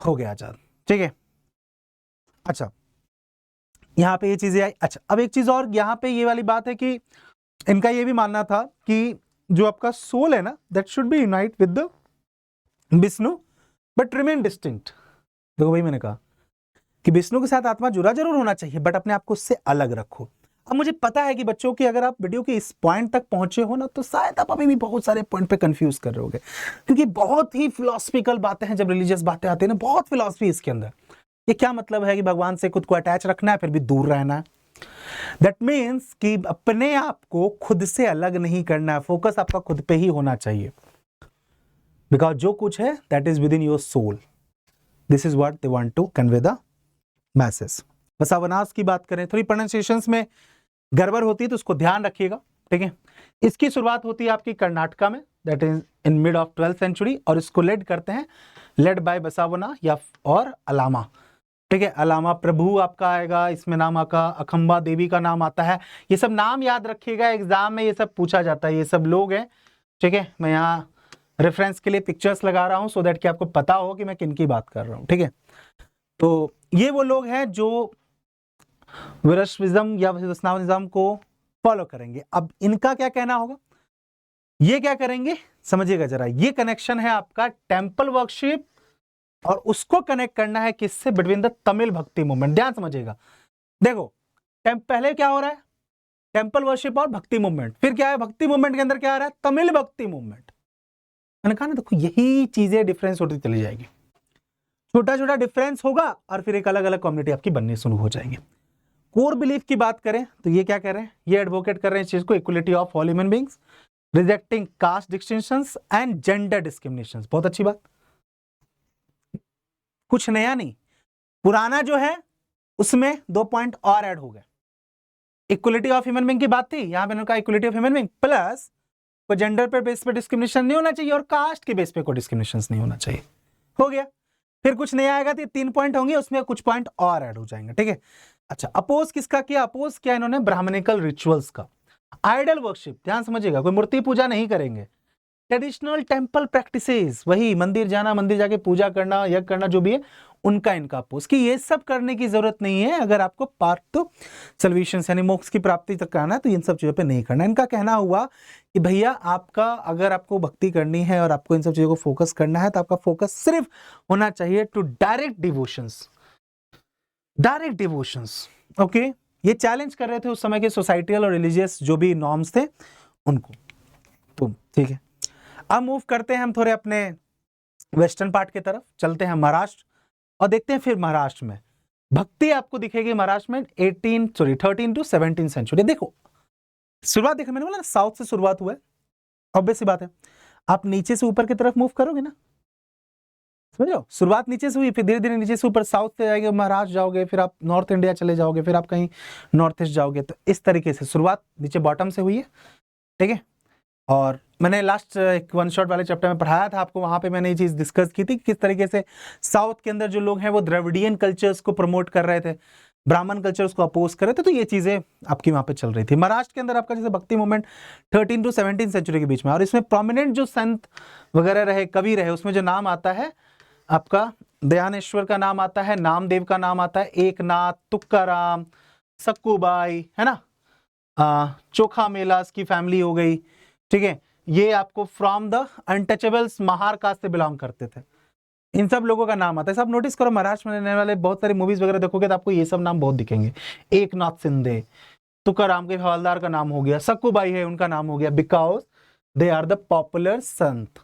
[SPEAKER 1] हो गया आजाद। ठीक है, अच्छा, यहाँ पे ये चीजें आई। अच्छा, अब एक चीज और यहाँ पे ये वाली बात है कि इनका ये भी मानना था कि जो आपका सोल है ना, that should be unite with the Vishnu but remain distinct. देखो वही मैंने कहा कि विष्णु के साथ आत्मा जुड़ा जरूर होना चाहिए, बट अपने आप को उससे अलग रखो। अब मुझे पता है कि बच्चों की अगर आप वीडियो के इस पॉइंट तक पहुंचे हो ना, तो शायद आप अभी भी बहुत सारे पॉइंट पे कंफ्यूज कर रहे होगे, क्योंकि बहुत ही फिलोसफिकल बातें हैं। जब रिलीजियस बातें आती है ना, बहुत फिलोसफी इसके अंदर। ये क्या मतलब है कि भगवान से खुद को अटैच रखना है फिर भी दूर रहना है। दैट मीन्स कि अपने आप को खुद से अलग नहीं करना है, फोकस आपका खुद पे ही होना चाहिए, बिकॉज जो कुछ है that is within your soul. This is what they want to convey the message. बसावनास की बात करें, थोड़ी प्रोनाउंसिएशंस में गड़बड़ होती है तो उसको ध्यान रखिएगा, ठीक है। इसकी शुरुआत होती है आपकी कर्नाटका में, that is in mid of 12th century, और इसको लेड करते हैं, लेड बाय बसावना या और अलामा, ठीक है। अलामा प्रभु आपका आएगा, इसमें नाम आपका अखंबा देवी का नाम आता है। ये सब नाम याद रखिएगा, एग्जाम में ये सब पूछा जाता है, ये सब लोग हैं, ठीक है। मैं यहाँ रेफरेंस के लिए पिक्चर्स लगा रहा हूं सो दैट कि आपको पता हो कि मैं किन की बात कर रहा हूं, ठीक है। तो ये वो लोग हैं जो वैष्णविज्म या वैष्णविज्म को फॉलो करेंगे। अब इनका क्या कहना होगा, ये क्या करेंगे समझिएगा जरा। ये कनेक्शन है आपका टेम्पल वर्शिप, और उसको कनेक्ट करना है किससे, बिटवीन द तमिल भक्ति मूवमेंट। ध्यान समझिएगा, देखो पहले क्या हो रहा है, टेम्पल वर्शिप और भक्ति मूवमेंट, फिर क्या है भक्ति मूवमेंट के अंदर क्या आ रहा है, तमिल भक्ति मूवमेंट। मैंने कहा ना, देखो यही चीजें डिफरेंस होती चली जाएगी, छोटा छोटा डिफरेंस होगा और फिर एक अलग अलग कम्युनिटी आपकी बननी शुरू हो जाएंगे। कोर बिलीफ की बात करें तो ये क्या कर रहे हैं, ये एडवोकेट कर रहे हैं इस चीज को, equality of all human beings, rejecting caste distinctions and gender discriminations. बहुत अच्छी बात, कुछ नया नहीं, पुराना जो है उसमें 2 पॉइंट और ऐड हो गए। इक्वलिटी ऑफ ह्यूमन बीइंग की बात थी, यहां मैंने कहा equality of human being plus कोई जेंडर पे बेस पे डिस्क्रिमिनेशन नहीं होना चाहिए और कास्ट के बेस पे कोई डिस्क्रिमिनेशन नहीं होना चाहिए। हो गया। फिर कुछ नया आएगा तो 3 पॉइंट होंगे, उसमें कुछ पॉइंट और ऐड हो जाएंगे, ठीक है। अच्छा, अपोज किसका किया, अपोज किया इन्होंने ब्राह्मणिकल रिचुअल्स का। आइडल वर्शिप, ध्यान समझिएगा, कोई मूर्ति पूजा नहीं करेंगे। ट्रेडिशनल टेंपल प्रैक्टिसेस, वही मंदिर जाना, मंदिर जाके पूजा करना, यज्ञ करना, जो भी है उनका इनका अपोज कि ये सब करने की जरूरत नहीं है। अगर आपको पार्ट तो सल्वेशन यानी मोक्ष की प्राप्ति तक करना है तो इन सब चीजों पे नहीं करना है। इनका कहना हुआ कि भैया आपका अगर आपको भक्ति करनी है और आपको इन सब चीजों को फोकस करना है तो आपका फोकस सिर्फ होना चाहिए to direct devotions, direct devotions. Okay, ये चैलेंज कर रहे थे उस समय के सोसाइटियल और रिलीजियस जो भी नॉर्म्स थे उनको। तो ठीक है, अब मूव करते हैं हम थोड़े अपने वेस्टर्न पार्ट की तरफ, चलते हैं महाराष्ट्र और देखते हैं फिर महाराष्ट्र में भक्ति आपको दिखेगी। महाराष्ट्र में 13 टू 17 सेंचुरी। देखो शुरुआत देखो, मैंने बोला ना साउथ से शुरुआत हुआ है, ऑब्वियस सी बात है। आप नीचे से ऊपर की तरफ मूव करोगे ना, समझ रहे हो, शुरुआत नीचे से हुई, फिर धीरे धीरे नीचे से ऊपर साउथ से जाएंगे, महाराष्ट्र जाओगे, फिर आप नॉर्थ इंडिया चले जाओगे, फिर आप कहीं नॉर्थ ईस्ट जाओगे। तो इस तरीके से शुरुआत नीचे बॉटम से हुई है, ठीक है। और मैंने लास्ट एक वन शॉट वाले चैप्टर में पढ़ाया था आपको, वहां पे मैंने ये चीज डिस्कस की थी कि किस तरीके से साउथ के अंदर जो लोग हैं वो द्रविडियन कल्चर्स को प्रमोट कर रहे थे, ब्राह्मण कल्चर्स को अपोज कर रहे थे। तो ये चीजें आपकी वहां पे चल रही थी। महाराष्ट्र के अंदर आपका जैसे भक्ति मूवमेंट 13 टू 17 सेंचुरी के बीच में, और इसमें प्रोमिनेंट जो संत वगैरह रहे, कवि रहे, उसमें जो नाम आता है आपका दयानेश्वर का नाम आता है, नामदेव का नाम आता है, एकनाथ, तुकाराम, सक्कूबाई, है ना, चोखा मेलास की फैमिली हो गई, ठीक है। ये आपको from the untouchables Mahar caste से बिलोंग करते थे, इन सब लोगों का नाम आता है। सब नोटिस करो, महाराष्ट्र में रहने वाले बहुत सारी मूवीज वगैरह देखोगे तो आपको ये सब नाम बहुत दिखेंगे। एकनाथ शिंदे, तुकाराम के हवलदार का नाम हो गया, सक्कूबाई है उनका नाम हो गया, because they are the popular sant,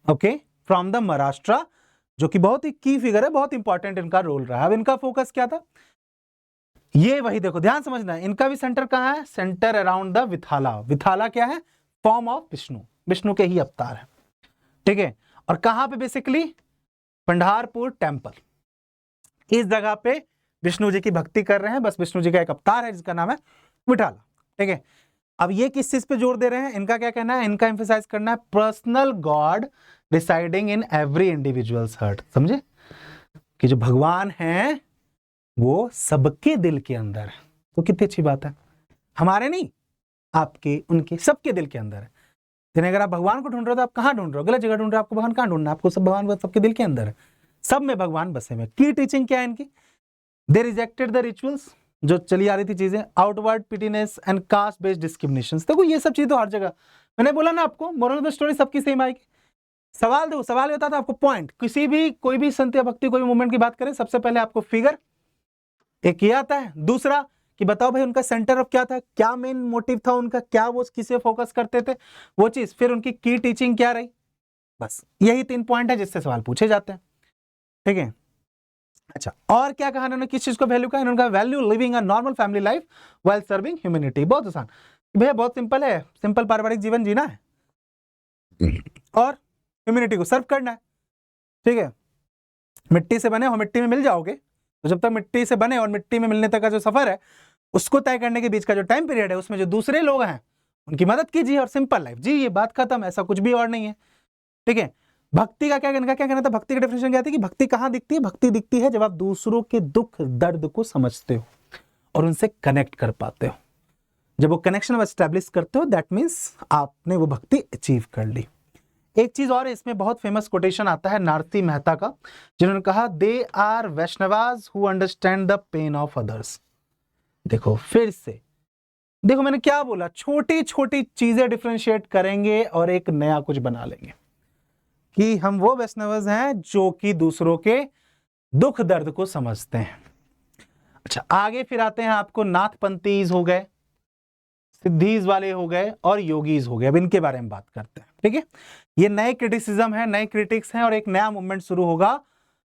[SPEAKER 1] okay, from the Maharashtra, जो कि बहुत ही की फिगर है, बहुत इंपॉर्टेंट इनका रोल रहा है। अब इनका फोकस क्या था, ये वही देखो, ध्यान समझना है, इनका भी सेंटर कहां है, centre around the Vitthala. Vitthala क्या है, फॉर्म ऑफ विष्णु, विष्णु के ही अवतार है, ठीक है। और कहां पे बेसिकली, पंढारपुर टेम्पल, इस जगह पे विष्णु जी की भक्ति कर रहे हैं। बस विष्णु जी का एक अवतार है जिसका नाम है विठाला, ठीक है। अब ये किस चीज पे जोर दे रहे हैं, इनका क्या कहना है, इनका एम्फेसाइज करना है personal God residing in every individuals heart. समझे कि जो भगवान है वो सबके दिल के अंदर है। तो कितनी अच्छी बात है, हमारे नहीं, आपके, उनके, सबके दिल के अंदर है। यानी अगर आप भगवान को ढूंढ रहे हो तो आप कहां ढूंढ रहे हो, गलत जगह ढूंढ रहे हो। आपको भगवान कहां ढूंढना है, आपको सब भगवान सबके दिल के अंदर है, सब में भगवान बसे हुए। की टीचिंग क्या है इनकी, दे रिजेक्टेड द रिचुअल्स, जो चली आ रही थी चीजें, outward pettiness and caste based discrimination. देखो ये सब चीजें तो हर जगह, मैंने बोला ना आपको, मोरल ऑफ द स्टोरी सबकी सेम आएगी। सवाल दो, सवाल होता था आपको पॉइंट, किसी भी कोई भी संत या भक्ति कोई मूवमेंट की बात करें, सबसे पहले आपको फिगर एक ये आता है, दूसरा कि बताओ भाई उनका सेंटर ऑफ क्या था, क्या मेन मोटिव था उनका, क्या वो किसे फोकस करते थे, वो चीज, फिर उनकी की टीचिंग क्या रही, बस यही 3 पॉइंट है जिससे सवाल पूछे जाते हैं। ठीक है, अच्छा, और क्या कहा इन्होंने, किस चीज को वैल्यू कहा, इन्होंने value living a normal family life while serving humanity. बहुत आसान भैया, बहुत सिंपल है, सिंपल पारिवारिक जीवन जीना है और ह्यूमैनिटी को सर्व करना है। ठीक है, मिट्टी से बने हो, मिट्टी में मिल जाओगे, तो जब तक मिट्टी से बने और मिट्टी में मिलने तक का जो सफर है उसको तय करने के बीच का जो टाइम पीरियड है, उसमें जो दूसरे लोग हैं उनकी मदद कीजिए और सिंपल लाइफ जी, ये बात खत्म, ऐसा कुछ भी और नहीं है। ठीक है, भक्ति का क्या कहना था, भक्ति का डेफिनेशन क्या थी कि भक्ति कहां दिखती है, भक्ति दिखती है जब आप दूसरों के दुख दर्द को समझते हो और उनसे कनेक्ट कर पाते हो। जब वो कनेक्शन आप एस्टैब्लिश करते हो, दैट मीन्स आपने वो भक्ति अचीव कर ली। एक चीज और, इसमें बहुत फेमस कोटेशन आता है नारसी मेहता का, जिन्होंने कहा they are Vaishnavas who understand the pain of others. देखो फिर से, देखो मैंने क्या बोला, छोटी छोटी चीजें डिफरेंशिएट करेंगे और एक नया कुछ बना लेंगे कि हम वो वैष्णवज हैं जो कि दूसरों के दुख दर्द को समझते हैं। अच्छा, आगे फिर आते हैं आपको नाथपंथीज हो गए, सिद्धीज वाले हो गए और योगीज हो गए। अब इनके बारे में बात करते हैं। ठीक है, ये नए क्रिटिसिज्म है, नए क्रिटिक्स हैं और एक नया मूवमेंट शुरू होगा,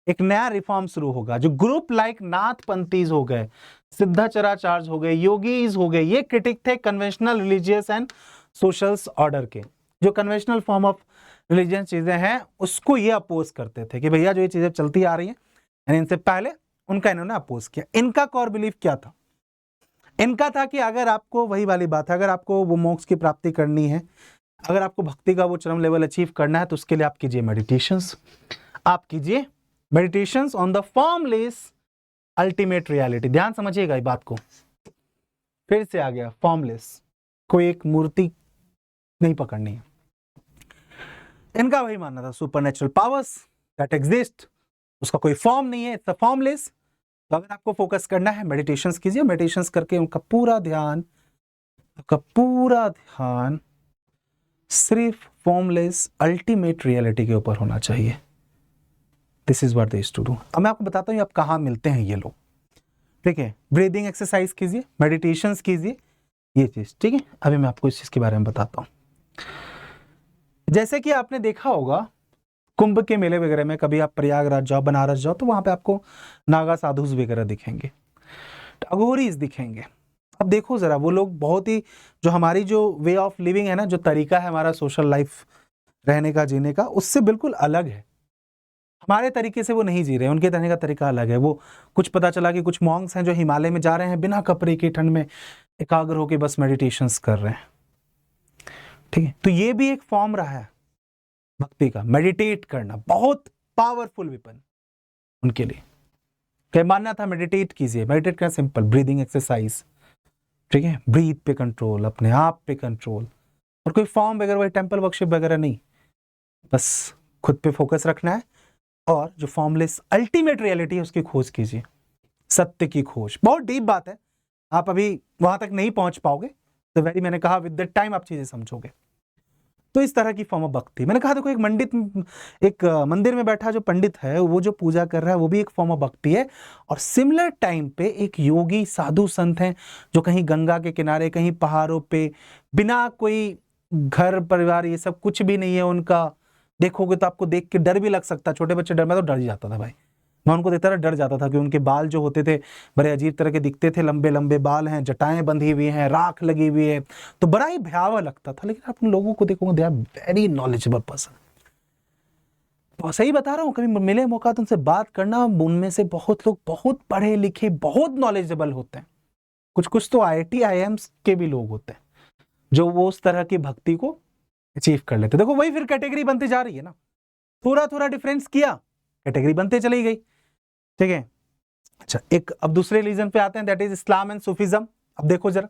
[SPEAKER 1] एक नया रिफॉर्म शुरू होगा। जो ग्रुप लाइक नाथपंथीज हो गए, सिद्धाचराचार्य हो गए, योगीज हो गए, ये क्रिटिक थे conventional religious and social order के। जो कन्वेंशनल फॉर्म ऑफ रिलीजियस चीजें हैं उसको ये अपोज करते थे कि भैया जो ये चीजें चलती आ रही हैं, यानी इनसे पहले उनका इन्होंने अपोज किया। इनका कोर बिलीफ क्या था, इनका था कि अगर आपको, वही वाली बात है, अगर आपको वो मोक्ष की प्राप्ति करनी है, अगर आपको भक्ति का वो चरम लेवल अचीव करना है, तो उसके लिए आप कीजिए मेडिटेशंस, आप कीजिए meditations on the formless ultimate reality. ध्यान समझिएगा ये बात को, फिर से आ गया फॉर्मलेस, कोई एक मूर्ति नहीं पकड़नी है। इनका वही मानना था, सुपरनेचुरल पावर्स दैट एग्जिस्ट, उसका कोई फॉर्म नहीं है, इट्स अ फॉर्मलेस। तो अगर आपको फोकस करना है, मेडिटेशंस कीजिए, मेडिटेशंस करके उनका पूरा ध्यान, आपका पूरा ध्यान सिर्फ फॉर्मलेस अल्टीमेट रियलिटी के ऊपर होना चाहिए। This is what they used to do. अब मैं आपको बताता हूँ आप कहाँ मिलते हैं ये लोग। ठीक है, ब्रीदिंग एक्सरसाइज कीजिए, मेडिटेशंस कीजिए, ये चीज। ठीक है, अभी मैं आपको इस चीज के बारे में बताता हूँ। जैसे कि आपने देखा होगा कुंभ के मेले वगैरह में, कभी आप प्रयागराज जाओ, बनारस जाओ, तो वहां पे आपको नागा साधुज वगैरह दिखेंगे, अघोरीज दिखेंगे। अब देखो जरा, वो लोग बहुत ही, जो हमारी जो वे ऑफ लिविंग है ना, जो तरीका है हमारा सोशल लाइफ रहने का, जीने का, उससे बिल्कुल अलग है। हमारे तरीके से वो नहीं जी रहे, उनके रहने का तरीका अलग है। वो कुछ पता चला कि कुछ मॉन्क्स हैं जो हिमालय में जा रहे हैं, बिना कपड़े की ठंड में एकाग्र होकर बस मेडिटेशंस कर रहे हैं। ठीक है, तो ये भी एक फॉर्म रहा है भक्ति का, मेडिटेट करना, बहुत पावरफुल वेपन उनके लिए। क्या मानना था, मेडिटेट कीजिए, मेडिटेट करना सिंपल, ब्रीदिंग एक्सरसाइज। ठीक है, ब्रीथ पे कंट्रोल, अपने आप पे कंट्रोल, और कोई फॉर्म वगैरह, वही टेंपल वर्शिप वगैरह नहीं, बस खुद पे फोकस रखना है और जो फॉर्मलेस अल्टीमेट रियलिटी है उसकी खोज कीजिए, सत्य की खोज। बहुत डीप बात है, आप अभी वहां तक नहीं पहुंच पाओगे, तो वेरी, मैंने कहा विद द टाइम आप चीजें समझोगे। तो इस तरह की फॉर्म ऑफ भक्ति। मैंने कहा देखो, एक मंदिर में बैठा जो पंडित है, वो जो पूजा कर रहा है, वो भी एक फॉर्म ऑफ भक्ति है। और सिमिलर टाइम पे एक योगी साधु संत हैं जो कहीं गंगा के किनारे, कहीं पहाड़ों पे, बिना कोई घर परिवार ये सब कुछ भी नहीं है उनका, देखोगे तो आपको देख के डर भी लग सकता है। छोटे बच्चे डर, मैं तो डर ही जाता था भाई, मैं उनको देखता था डर जाता था कि उनके बाल जो होते थे बड़े अजीब तरह के दिखते थे, लंबे लंबे बाल हैं, जटाएं बंधी हुई हैं, राख लगी हुई है, तो बड़ा ही भयावह लगता था। लेकिन आप उन लोगों को देखोगे, they are very knowledgeable person. तो सही बता रहा हूँ, कभी मिले मौका तो उनसे बात करना, उनमें से बहुत लोग बहुत पढ़े लिखे, बहुत नॉलेजेबल होते हैं। कुछ कुछ तो IIT IIMs के भी लोग होते हैं जो वो उस तरह की भक्ति को अचीव कर लेते। देखो वही फिर कैटेगरी बनती जा रही है ना, थोड़ा थोड़ा डिफरेंस किया, कैटेगरी बनते चली गई। ठीक है, अच्छा, एक अब दूसरे रिलीजन पे आते हैं, that is Islam and Sufism. अब देखो जरा,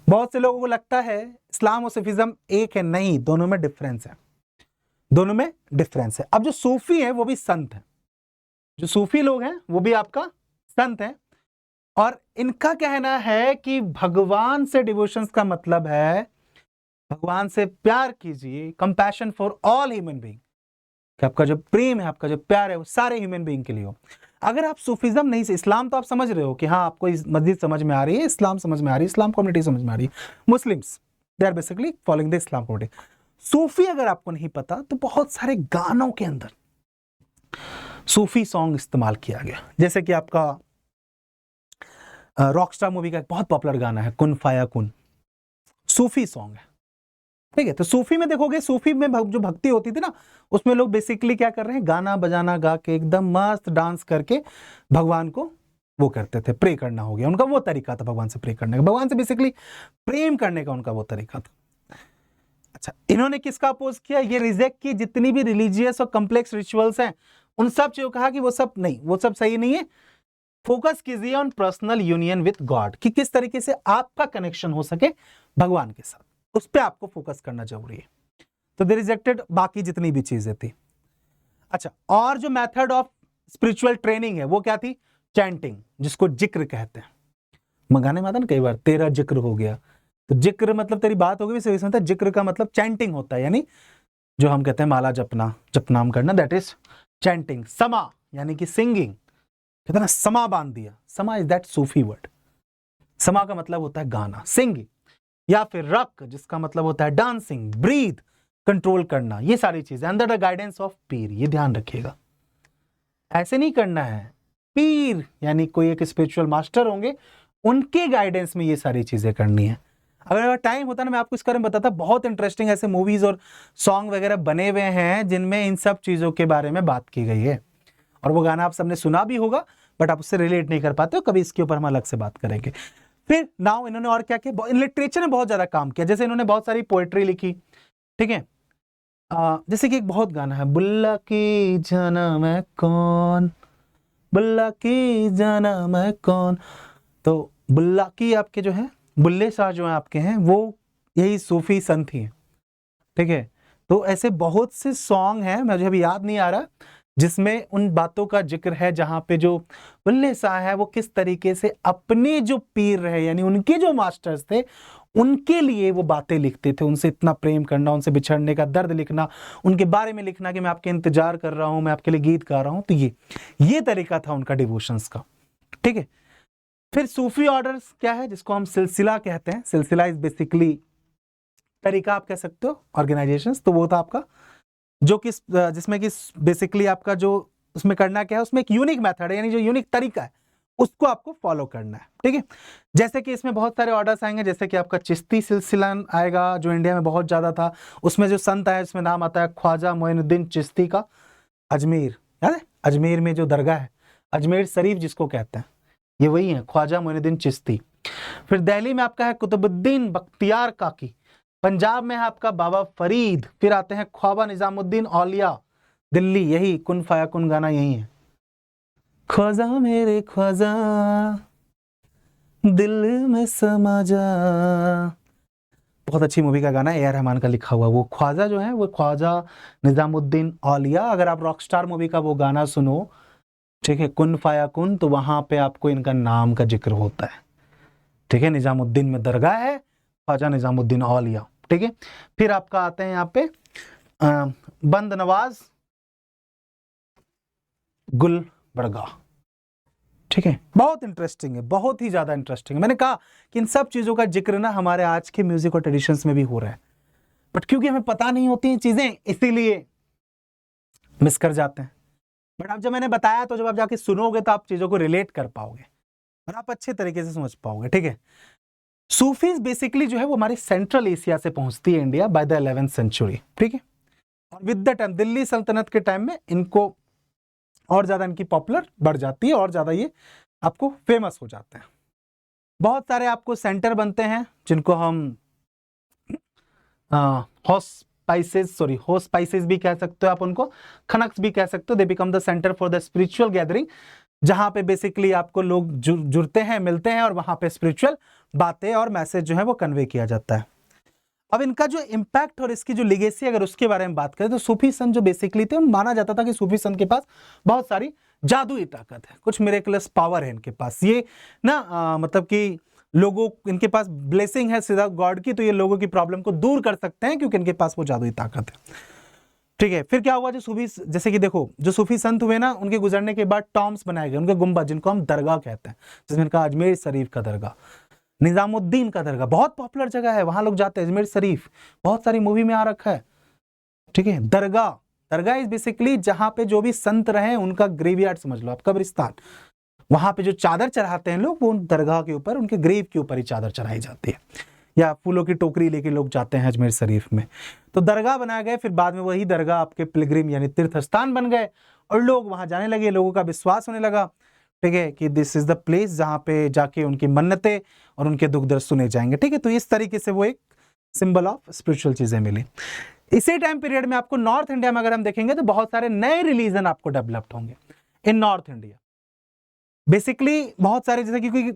[SPEAKER 1] बहुत से लोगों को लगता है इस्लाम और सूफिज्म एक है, नहीं, दोनों में डिफरेंस है, दोनों में डिफरेंस है। अब जो सूफी है वो भी संत है, जो सूफी लोग हैं वो भी आपका संत हैं, और इनका कहना है कि भगवान से डिवोशंस का मतलब है भगवान से प्यार कीजिए, compassion for all human being, कि आपका जो प्रेम है, आपका जो प्यार है वो सारे ह्यूमन बीइंग के लिए हो। अगर आप सूफिज्म नहीं से, इस्लाम तो आप समझ रहे हो कि हाँ आपको इस मस्जिद समझ में आ रही है, इस्लाम समझ में आ रही है, इस्लाम कम्युनिटी समझ में आ रही है, Muslims they are basically following the Islam community. सूफी अगर आपको नहीं पता तो बहुत सारे गानों के अंदर सूफी सॉन्ग इस्तेमाल किया गया, जैसे कि आपका रॉकस्टार मूवी का एक बहुत पॉपुलर गाना है कुन फाया कुन, सूफी सॉन्ग है, ठीक है। तो सूफी में देखोगे, सूफी में जो भक्ति होती थी ना, उसमें लोग बेसिकली क्या कर रहे हैं, गाना बजाना गा के एकदम मस्त डांस करके भगवान को वो करते थे, प्रे करना हो गया उनका वो तरीका था भगवान से प्रे करने का, भगवान से बेसिकली प्रेम करने का उनका वो तरीका था। अच्छा, इन्होंने किसका अपोज किया, ये रिजेक्ट की जितनी भी रिलीजियस और कॉम्प्लेक्स रिचुअल्स हैं उन सब चीजों कहा कि वो सब नहीं, वो सब सही नहीं है, फोकस कीजिए on personal union with God, कि किस तरीके से आपका कनेक्शन हो सके भगवान के साथ, उस पर आपको फोकस करना जरूरी है। तो दे रिजेक्टेड बाकी जितनी भी चीजें थी। अच्छा, और जो मेथड ऑफ स्पिरिचुअल ट्रेनिंग है वो क्या थी, चैंटिंग, जिसको जिक्र कहते हैं। मंगाने में आता ना कई बार तेरा जिक्र हो गया, तो जिक्र मतलब तेरी बात हो गई, वैसे होता है जिक्र का मतलब चैंटिंग होता है, यानी जो हम कहते हैं माला जपना, जपनाम करना, दैट इज चैंटिंग। समा यानी कि सिंगिंग, कहते हैं ना समा बांध दिया, समा इज दैट सूफी वर्ड, समा का मतलब होता है गाना, सिंगिंग, या फिर रक जिसका मतलब होता है डांसिंग, ब्रीथ कंट्रोल करना, ये सारी चीजें अंडर द गाइडेंस ऑफ पीर, ये ध्यान रखिएगा। ऐसे नहीं करना है, पीर यानी कोई एक स्पिरिचुअल मास्टर होंगे, उनके गाइडेंस में ये सारी चीजें करनी है। अगर टाइम होता ना मैं आपको इस बारे में बताता, बहुत इंटरेस्टिंग ऐसे मूवीज और सॉन्ग वगैरह बने हुए हैं जिनमें इन सब चीजों के बारे में बात की गई है, और वो गाना आप सबने सुना भी होगा, बट आप उससे रिलेट नहीं कर पाते हो, कभी इसके ऊपर हम अलग से बात करेंगे। फिर नाउ इन्होंने और क्या किया, इन लिटरेचर में बहुत ज्यादा काम किया, जैसे इन्होंने बहुत सारी पोएट्री लिखी, ठीक है। जैसे कि एक बहुत गाना है, बुल्ला की जाना मैं कौन, बुल्ला की जाना मैं कौन, तो बुल्ला की आपके जो है बुल्ले शाह जो है आपके हैं, वो यही सूफी संत ही हैं, ठीक है। तो ऐसे बहुत से सॉन्ग हैं, मुझे अभी याद नहीं आ रहा, जिसमें उन बातों का जिक्र है जहां पे जो बुल्ले शाह है वो किस तरीके से अपने जो पीर रहे, यानी उनके जो मास्टर्स थे, उनके लिए वो बातें लिखते थे, उनसे इतना प्रेम करना, उनसे बिछड़ने का दर्द लिखना, उनके बारे में लिखना कि मैं आपके इंतजार कर रहा हूं, मैं आपके लिए गीत गा रहा हूं। तो ये तरीका था उनका डिवोशंस का, ठीक है। फिर सूफी ऑर्डर्स क्या है, जिसको हम सिलसिला कहते हैं, सिलसिला इज बेसिकली तरीका आप कह सकते हो, ऑर्गेनाइजेशंस। तो वो था आपका जो किस जिसमें कि बेसिकली आपका जो उसमें करना क्या है, उसमें एक यूनिक मेथड है, यानी जो यूनिक तरीका है उसको आपको फॉलो करना है, ठीक है। जैसे कि इसमें बहुत सारे ऑर्डर्स आएंगे, जैसे कि आपका चिश्ती सिलसिला आएगा जो इंडिया में बहुत ज्यादा था, उसमें जो संत है उसमें नाम आता है ख्वाजा मोइनुद्दीन चिश्ती का, अजमेर, याद है अजमेर में जो दरगाह है, अजमेर शरीफ जिसको कहते हैं, ये वही है ख्वाजा मोइनुद्दीन चिश्ती। फिर दिल्ली में आपका है कुतुबुद्दीन बख्तियार काकी, पंजाब में है आपका बाबा फरीद, फिर आते हैं ख्वाजा निजामुद्दीन औलिया, दिल्ली, यही कुन फाया कुन गाना यही है, ख्वाजा मेरे ख्वाजा दिल में समा जा, बहुत अच्छी मूवी का गाना है, ए.आर. रहमान का लिखा हुआ। वो ख्वाजा जो है वो ख्वाजा निजामुद्दीन औलिया, अगर आप रॉकस्टार मूवी का वो गाना सुनो, ठीक है, कुन फाया कुन, तो वहां पे आपको इनका नाम का जिक्र होता है, ठीक है। निजामुद्दीन में दरगाह है, ख्वाजा निजामुद्दीन औलिया, ठीक है। फिर आपका आते हैं यहाँ पे बंद नवाज गुलबर्गा, ठीक है। बहुत इंटरेस्टिंग है, बहुत ही ज्यादा इंटरेस्टिंग है। मैंने कहा कि इन सब चीजों का जिक्र ना हमारे आज के म्यूजिक और ट्रेडिशंस में भी हो रहा है, बट क्योंकि हमें पता नहीं होती हैं चीजें, इसीलिए मिस कर जाते हैं। बट अब जब मैंने बताया तो जब आप जाके सुनोगे तो आप चीजों को रिलेट कर पाओगे और आप अच्छे तरीके से समझ पाओगे, ठीक है। सूफीज बेसिकली जो है वो हमारे सेंट्रल एशिया से पहुंचती है India by the 11th century, ठीक है। और विद द टाइम दिल्ली सल्तनत के टाइम में इनको और ज्यादा इनकी पॉपुलर बढ़ जाती है और ज्यादा ये आपको फेमस हो जाते हैं। बहुत सारे आपको सेंटर बनते हैं जिनको हम होस्पाइसेस भी कह सकते हो आप, उनको खनक्स भी कह सकते हो। They become the centre for the spiritual gathering, जहां पे बेसिकली आपको लोग जुड़ते हैं, मिलते हैं और वहां पे स्पिरिचुअल बातें और मैसेज जो है वो कन्वे किया जाता है। अब इनका जो इम्पैक्ट और इसकी जो लिगेसी अगर उसके बारे में बात करें तो सूफी संत जो बेसिकली थे, माना जाता था कि सूफी संत के पास बहुत सारी जादुई ताकत है, कुछ मिरेकलस पावर है इनके पास। ये ना मतलब कि लोगों, इनके पास ब्लेसिंग है सीधा गॉड की, तो ये लोगों की प्रॉब्लम को दूर कर सकते हैं क्योंकि इनके पास वो जादुई ताकत है। ठीक है, फिर क्या हुआ, जो सूफी, जैसे कि देखो जो सूफी संत हुए ना, उनके गुजरने के बाद टॉम्स बनाए गए, उनके गुंबद, जिनको हम दरगाह कहते हैं, जिसमें इनका अजमेर शरीफ का दरगाह, निजामुद्दीन का दरगाह, बहुत पॉपुलर जगह है, वहां लोग जाते हैं। अजमेर शरीफ बहुत सारी मूवी में आ रखा है। ठीक है, दरगाह, दरगाह इज बेसिकली जहां पे जो भी संत रहे उनका ग्रेवयार्ड समझ लो आप, कब्रिस्तान। वहां पे जो चादर चढ़ाते हैं लोग, वो उन दरगाह के ऊपर, उनके ग्रेव के ऊपर ही चादर चढ़ाई जाती है, या फूलों की टोकरी लेके लोग जाते हैं अजमेर शरीफ में। तो दरगाह बनाया गया, फिर बाद में वही दरगाह आपके पिलग्रिम यानी तीर्थ स्थान बन गए, और लोग वहां जाने लगे, लोगों का विश्वास होने लगा, ठीक है, कि दिस इज द प्लेस जहां पे जाके उनकी मन्नतें और उनके दुख दर्द सुने जाएंगे। ठीक है, तो इस तरीके से वो एक सिंबल ऑफ स्पिरिचुअल चीजें मिली। इसी टाइम पीरियड में आपको नॉर्थ इंडिया में अगर हम देखेंगे तो बहुत सारे नए रिलीजन आपको डेवलप्ड होंगे इन नॉर्थ इंडिया। बेसिकली बहुत सारे, जैसे कि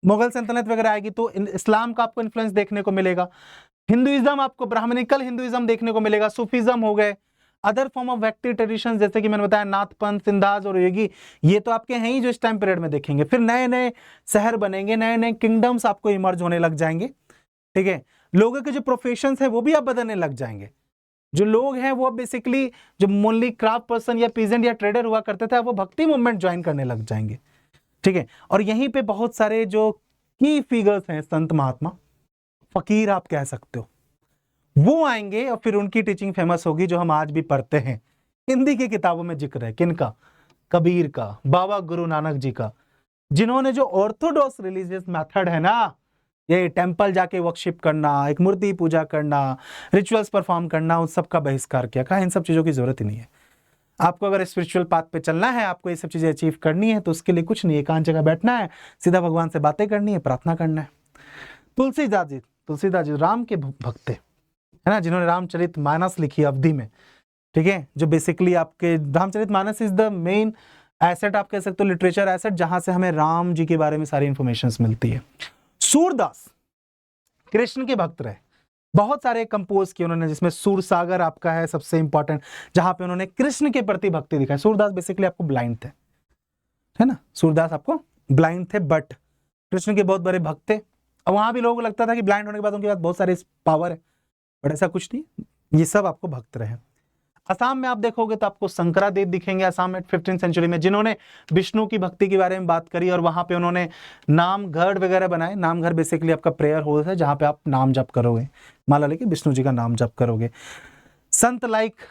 [SPEAKER 1] मुगल सल्तनत वगैरह आएगी तो इस्लाम का आपको इन्फ्लुएंस देखने को मिलेगा, हिंदुइज्म, आपको ब्राह्मणिकल हिंदुइज्म देखने को मिलेगा, सूफीज्म हो गए, अदर फॉर्म ऑफ वैक्टिव ट्रेडिशन जैसे कि मैंने बताया नाथपंथ, सिंधाज और योगी, ये तो आपके हैं ही जो इस टाइम पीरियड में देखेंगे। फिर नए नए शहर बनेंगे, नए नए किंगडम्स आपको इमर्ज होने लग जाएंगे। ठीक है, लोगों के जो प्रोफेशंस है वो भी अब बदलने लग जाएंगे। जो लोग हैं वो बेसिकली जो मोनली क्राफ्ट पर्सन या पीजेंट या ट्रेडर हुआ करते थे, वो भक्ति मूवमेंट ज्वाइन करने लग जाएंगे। ठीक है, और यहीं पे बहुत सारे जो की फिगर्स हैं, संत महात्मा फकीर आप कह सकते हो, वो आएंगे और फिर उनकी टीचिंग फेमस होगी, जो हम आज भी पढ़ते हैं। हिंदी की किताबों में जिक्र है किनका, कबीर का, बाबा गुरु नानक जी का, जिन्होंने जो ऑर्थोडॉक्स रिलीजियस मेथड है ना, ये टेंपल जाके वर्शिप करना, एक मूर्ति पूजा करना, रिचुअल्स परफॉर्म करना, उन सब का बहिष्कार किया। कहा इन सब चीजों की जरूरत ही नहीं है। आपको अगर स्पिरिचुअल पाथ पे चलना है, आपको ये सब चीजें अचीव करनी है, तो उसके लिए कुछ नहीं, एकांत जगह बैठना है, सीधा भगवान से बातें करनी है, प्रार्थना करना है। तुलसीदास जी राम के भक्त थे, है ना, जिन्होंने रामचरितमानस लिखी अवधि में। ठीक है, जो बेसिकली आपके Ramcharitmanas is the main asset, आप कह सकते हो लिटरेचर एसेट, जहां से हमें राम जी के बारे में सारी इंफॉर्मेशन मिलती है। सूरदास कृष्ण के भक्त रहे, बहुत सारे कंपोज किए उन्होंने, जिसमें सूरसागर आपका है सबसे इंपॉर्टेंट, जहां पे उन्होंने कृष्ण के प्रति भक्ति दिखाई। सूरदास बेसिकली आपको ब्लाइंड थे, है ना, सूरदास आपको ब्लाइंड थे, बट कृष्ण के बहुत बड़े भक्त थे। और वहां भी लोगों को लगता था कि ब्लाइंड होने के बाद उनके पास बहुत सारे पावर है, बट ऐसा कुछ नहीं, ये सब आपको भक्त रहे। असम में आप देखोगे तो आपको शंकरादेव दिखेंगे, असम में 15th सेंचुरी में, जिन्होंने विष्णु की भक्ति के बारे में बात करी, और वहां पे उन्होंने नाम घर वगैरह बनाए। नाम घर बेसिकली आपका प्रेयर हॉल है, जहां पे आप नाम जप करोगे, माला लेके विष्णु जी का नाम जप करोगे। संत लाइक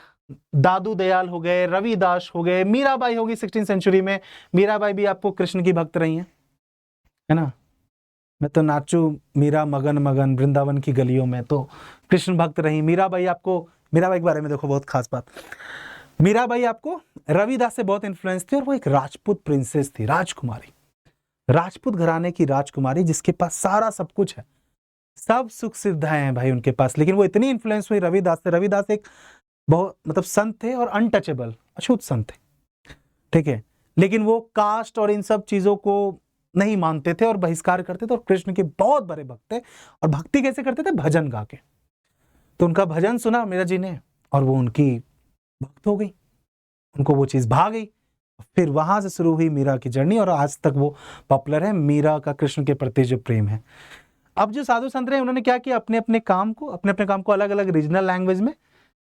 [SPEAKER 1] दादू दयाल हो गए, रविदास हो गए, मीराबाई होगी 16th सेंचुरी में। मीराबाई भी आपको कृष्ण की भक्त रही है ना, मैं तो नाचू मीरा मगन मगन वृंदावन की गलियों में, तो कृष्ण भक्त रही मीराबाई। आपको मीराबाई के बारे में देखो, बहुत खास बात, मीराबाई आपको रविदास से बहुत इन्फ्लुएंस थी, और वो एक राजपूत प्रिंसेस थी, राजकुमारी, राजपूत घराने की राजकुमारी, जिसके पास सारा सब कुछ है, सब सुख सुविधाएं हैं भाई उनके पास। लेकिन वो इतनी इन्फ्लुएंस हुई रविदास से, रविदास एक बहुत मतलब संत थे और अनटचेबल, अछूत संत थे। ठीक है, लेकिन वो कास्ट और इन सब चीजों को नहीं मानते थे और बहिष्कार करते थे, और कृष्ण के बहुत बड़े भक्त थे। और भक्ति कैसे करते थे, भजन गा के। तो उनका भजन सुना मीरा जी ने, और वो उनकी भक्त हो गई, उनको वो चीज भा गई। फिर वहां से शुरू हुई मीरा की जर्नी, और आज तक वो पॉपुलर है, मीरा का कृष्ण के प्रति जो प्रेम है। अब जो साधु संत रहे, उन्होंने क्या किया, अपने अपने काम को अलग अलग रीजनल लैंग्वेज में,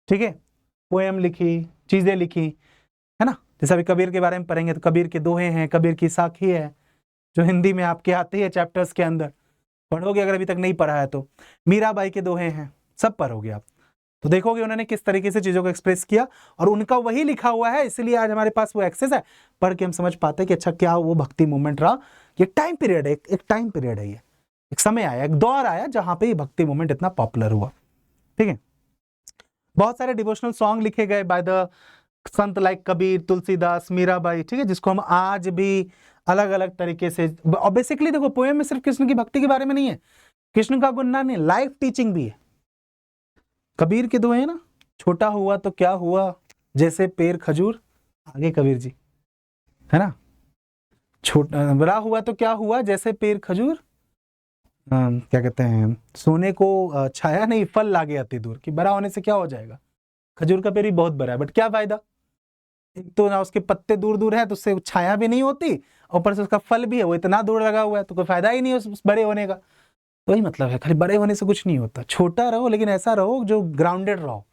[SPEAKER 1] ठीक है, पोएम लिखी, चीजें लिखी, है ना। जैसे अभी कबीर के बारे में पढ़ेंगे तो कबीर के दोहे हैं, कबीर की साखी है, जो हिंदी में आपके आती है चैप्टर्स के अंदर, पढ़ोगे अगर अभी तक नहीं पढ़ा है तो। मीराबाई के दोहे हैं, सब पढ़ोगे आप, तो देखोगे उन्होंने किस तरीके से चीजों को एक्सप्रेस किया, और उनका वही लिखा हुआ है, इसलिए आज हमारे पास वो एक्सेस है, पढ़ के हम समझ पाते हैं कि अच्छा क्या वो भक्ति मूवमेंट रहा। ये टाइम पीरियड है, एक टाइम पीरियड है, ये एक समय आया, एक दौर आया जहां पे ये भक्ति मूवमेंट इतना पॉपुलर हुआ। ठीक है, बहुत सारे डिवोशनल सॉन्ग लिखे गए by the Sant like Kabir, Tulsidas, Mirabai, ठीक है, जिसको हम आज भी अलग अलग तरीके से। और बेसिकली देखो, पोएम में सिर्फ कृष्ण की भक्ति के बारे में नहीं है, कृष्ण का गुणगान नहीं, लाइफ टीचिंग भी है। कबीर के दोहे ना, छोटा हुआ तो क्या हुआ जैसे पेड़ खजूर, आगे कबीर जी, है ना, छोटा बड़ा हुआ तो क्या हुआ जैसे पेड़ खजूर, क्या कहते हैं, सोने को छाया नहीं फल लागे अति दूर, कि बड़ा होने से क्या हो जाएगा, खजूर का पेड़ भी बहुत बड़ा है बट क्या फायदा, एक तो ना उसके पत्ते दूर दूर है तो उससे छाया भी नहीं होती, ऊपर से उसका फल भी है वो इतना दूर लगा हुआ है तो कोई फायदा ही नहीं है उस बड़े होने का। तो वही मतलब है, खाली बड़े होने से कुछ नहीं होता, छोटा रहो लेकिन ऐसा रहो जो ग्राउंडेड रहो,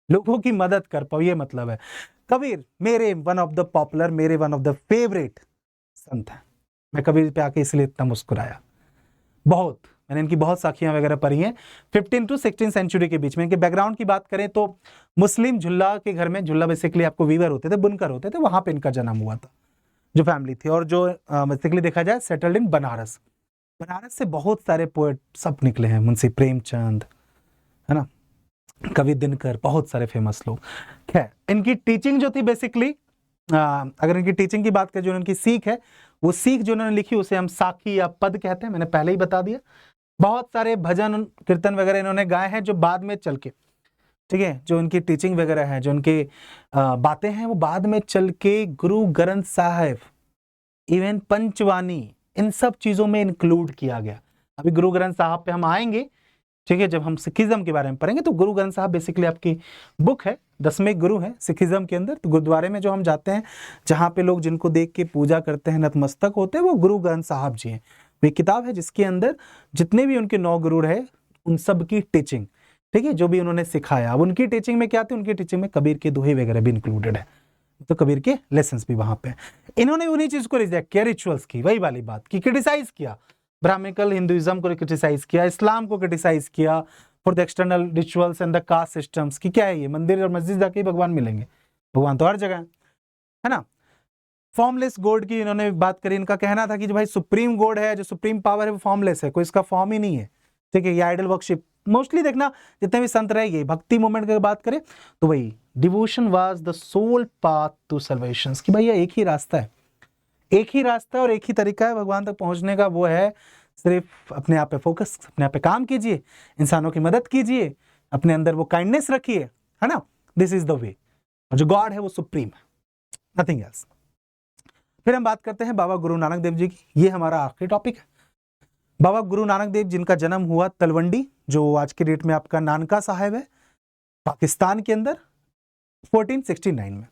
[SPEAKER 1] लोगों की मदद कर पाओ, ये मतलब है। कबीर मेरे वन ऑफ द पॉपुलर, मेरे वन ऑफ द फेवरेट संत है। मैं कबीर पे आके इसलिए इतना मुस्कुराया, बहुत मैंने इनकी बहुत साखियां वगैरह पढ़ी हैं 15 to 16 सेंचुरी के बीच में। इनके बैकग्राउंड की बात करें तो मुस्लिम झुल्ला के घर में, झुल्ला बेसिकली आपको वीवर होते थे, बुनकर होते थे, वहां पे इनका जन्म हुआ था जो फैमिली थी। और जो बेसिकली देखा जाए सेटल्ड इन बनारस, बनारस से बहुत सारे पोएट सब निकले हैं, मुंशी प्रेमचंद, है ना, कवि दिनकर, बहुत सारे फेमस लोग। खैर इनकी टीचिंग जो थी बेसिकली, अगर इनकी टीचिंग की बात करें, जो इनकी सीख है, वो सीख जो इन्होंने लिखी उसे हम साखी या पद कहते हैं, मैंने पहले ही बता दिया। बहुत सारे भजन कीर्तन वगैरह इन्होंने गाए हैं जो बाद में चल के, ठीक है, जो इनकी टीचिंग वगैरह है, जो इनके बातें हैं, वो बाद में चल के गुरु ग्रंथ साहिब, इवन पंचवानी, इन सब चीजों में इंक्लूड किया गया। अभी गुरु ग्रंथ साहब पे हम आएंगे, ठीक है, जब हम सिखिज्म के बारे में पढ़ेंगे। तो गुरु ग्रंथ साहब बेसिकली आपकी बुक है, 10वें गुरु है सिखिज्म के अंदर। तो गुरुद्वारे में जो हम जाते हैं, जहाँ पे लोग जिनको देख के पूजा करते हैं, नतमस्तक होते हैं, वो गुरु ग्रंथ साहब जी हैं। वो किताब है जिसके अंदर जितने भी उनके 9 गुरु रहे उन सब की टीचिंग, ठीक है, जो भी उन्होंने सिखाया। अब उनकी टीचिंग में क्या थी, उनकी टीचिंग में कबीर के दोहे वगैरह भी इंक्लूडेड है, तो कबीर के लेसन्स भी वहां पे। इन्होंने उन्हीं चीज को रिजेक्ट किया, रिचुअल्स की, वही वाली बात की, क्रिटिसाइज किया, ब्राह्मिकल हिंदुइज्म को क्रिटिसाइज किया, इस्लाम को क्रिटिसाइज किया for the external rituals and the caste systems, की क्या है ये, मंदिर और मस्जिद जाके ही भगवान मिलेंगे, भगवान तो हर जगह है ना। फॉर्मलेस गॉड की इन्होंने बात करी, इनका कहना था कि जो भाई सुप्रीम गॉड है, जो सुप्रीम पावर है, वो फॉर्मलेस है, कोई इसका फॉर्म ही नहीं है, ठीक है, ये आइडल वर्शिप मोस्टली देखना जितने भी संत रहे, ये भक्ति मूवमेंट की बात करें तो वही devotion was the sole path to salvation, कि भाई ये एक ही रास्ता है, एक ही रास्ता और एक ही तरीका है भगवान तक पहुंचने का, वो है सिर्फ अपने आप पे फोकस, अपने आप पे काम कीजिए, इंसानों की मदद कीजिए, अपने अंदर वो काइंडनेस रखिए, है ना, दिस इज द वे। और जो गॉड है वो सुप्रीम है, नथिंग एल्स। फिर हम बात करते हैं बाबा गुरु नानक देव जी की, ये हमारा आखिरी टॉपिक है। बाबा गुरु नानक देव जिनका जन्म हुआ तलवंडी, जो आज के डेट में आपका नानका साहिब है, पाकिस्तान के अंदर 1469 में।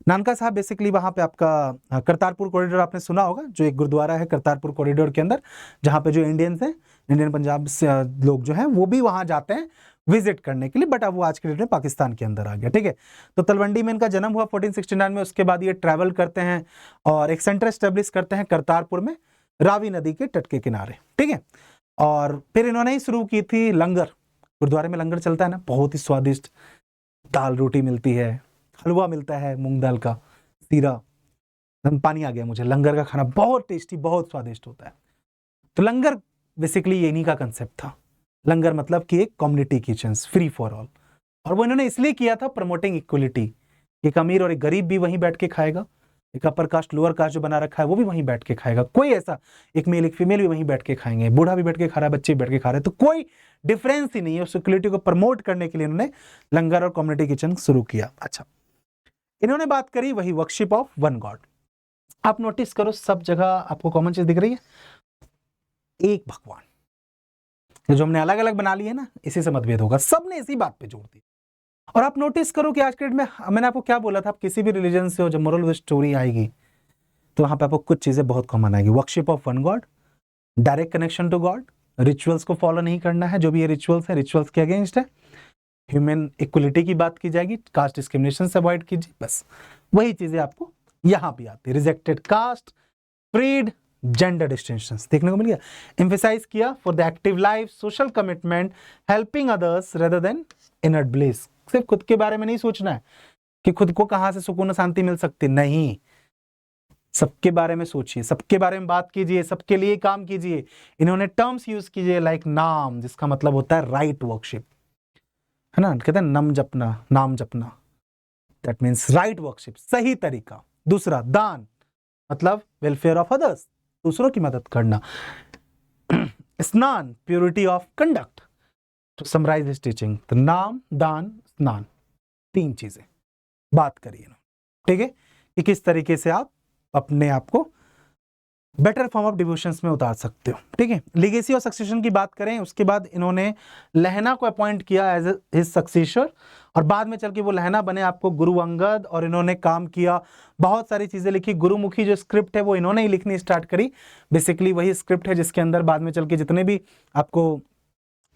[SPEAKER 1] नानका साहब बेसिकली वहां पे आपका करतारपुर कॉरिडोर आपने सुना होगा, जो एक गुरुद्वारा है करतारपुर कॉरिडोर के अंदर, जहां पे जो इंडियंस हैं, इंडियन पंजाब से लोग जो हैं वो भी वहां जाते हैं विजिट करने के लिए, बट अब वो आज के डेट में पाकिस्तान के अंदर आ गया, ठीक है। तो तलवंडी में इनका जन्म हुआ 1469 में। उसके बाद ये ट्रैवल करते हैं और एक सेंटर स्टेब्लिश करते हैं करतारपुर में, रावी नदी के तट के किनारे, ठीक है। और फिर इन्होंने ही शुरू की थी लंगर, गुरुद्वारे में लंगर चलता है ना, बहुत ही स्वादिष्ट दाल रोटी मिलती है, हलवा मिलता है मूंग दाल का, सीरा, पानी आ गया मुझे, लंगर का खाना बहुत टेस्टी, बहुत स्वादिष्ट होता है। तो लंगर बेसिकली इन्हीं का कंसेप्ट था, लंगर मतलब कि एक community kitchen free for all, और वो इन्होंने इसलिए किया था प्रमोटिंग इक्वलिटी, एक अमीर और एक गरीब भी वहीं बैठ के खाएगा, एक अपर कास्ट लोअर कास्ट जो बना रखा है वो भी वहीं बैठ के खाएगा, कोई ऐसा एक मेल एक फीमेल भी वहीं बैठ के खाएंगे, बूढ़ा भी बैठ के खा रहा है, बच्चे भी बैठ के खा रहे हैं, तो कोई डिफरेंस ही नहीं है। उस इक्वलिटी को प्रमोट करने के लिए इन्होंने लंगर और कम्युनिटी किचन शुरू किया। अच्छा, इन्होंने बात करी वही वर्शिप ऑफ वन गॉड। आप नोटिस करो सब जगह आपको कॉमन चीज दिख रही है, एक भगवान। जो हमने अलग अलग बना लिए ना, इसी से मतभेद होगा, सबने इसी बात पे जोर दी। और आप नोटिस करो कि आज के डेट में, मैंने आपको क्या बोला था, आप किसी भी रिलीजन से हो, जब मोरल स्टोरी आएगी तो वहां पे आपको कुछ चीजें बहुत कॉमन आएगी, worship of one God, direct connection to God, rituals को फॉलो नहीं करना है, जो भी ये रिचुअल्स है रिचुअल्स के अगेंस्ट है, ह्यूमन इक्वलिटी की बात की जाएगी, कास्ट डिस्क्रिमिनेशन से अवॉइड कीजिए, बस वही चीजें आपको यहां भी आती है। Rejected caste, freed, gender distinctions देखने को मिल गया। एम्फेसाइज किया for the active life, social commitment, helping others rather than inner bliss. सिर्फ खुद के बारे में नहीं सोचना है कि खुद को कहां से सुकून और शांति मिल सकती, नहीं, सबके बारे में सोचिए, सबके बारे में बात कीजिए, सबके लिए काम कीजिए। इन्होंने टर्म्स यूज कीजिए लाइक नाम, जिसका मतलब होता है राइट वर्शिप, है ना, कहते हैं नम जपना, नाम जपना, दैट मीन्स राइट वर्शिप, सही तरीका। दूसरा दान, मतलब वेलफेयर ऑफ अदर्स, दूसरों की मदद करना। स्नान, purity of conduct, to summarize his teaching, तो नाम, दान, स्नान, 3 चीजें बात करिए, ठीक है, कि किस तरीके से आप अपने आप को बेटर फॉर्म ऑफ डिवोशंस में उतार सकते हो, ठीक है। लीगेसी और सक्सेशन की बात करें, उसके बाद इन्होंने लहना को अपॉइंट किया एज हिज सक्सेसर, और बाद में चल के वो लहना बने आपको गुरु अंगद, और इन्होंने काम किया, बहुत सारी चीजें लिखी। गुरुमुखी जो स्क्रिप्ट है वो इन्होंने ही लिखनी स्टार्ट करी। बेसिकली वही स्क्रिप्ट है जिसके अंदर बाद में चल के जितने भी आपको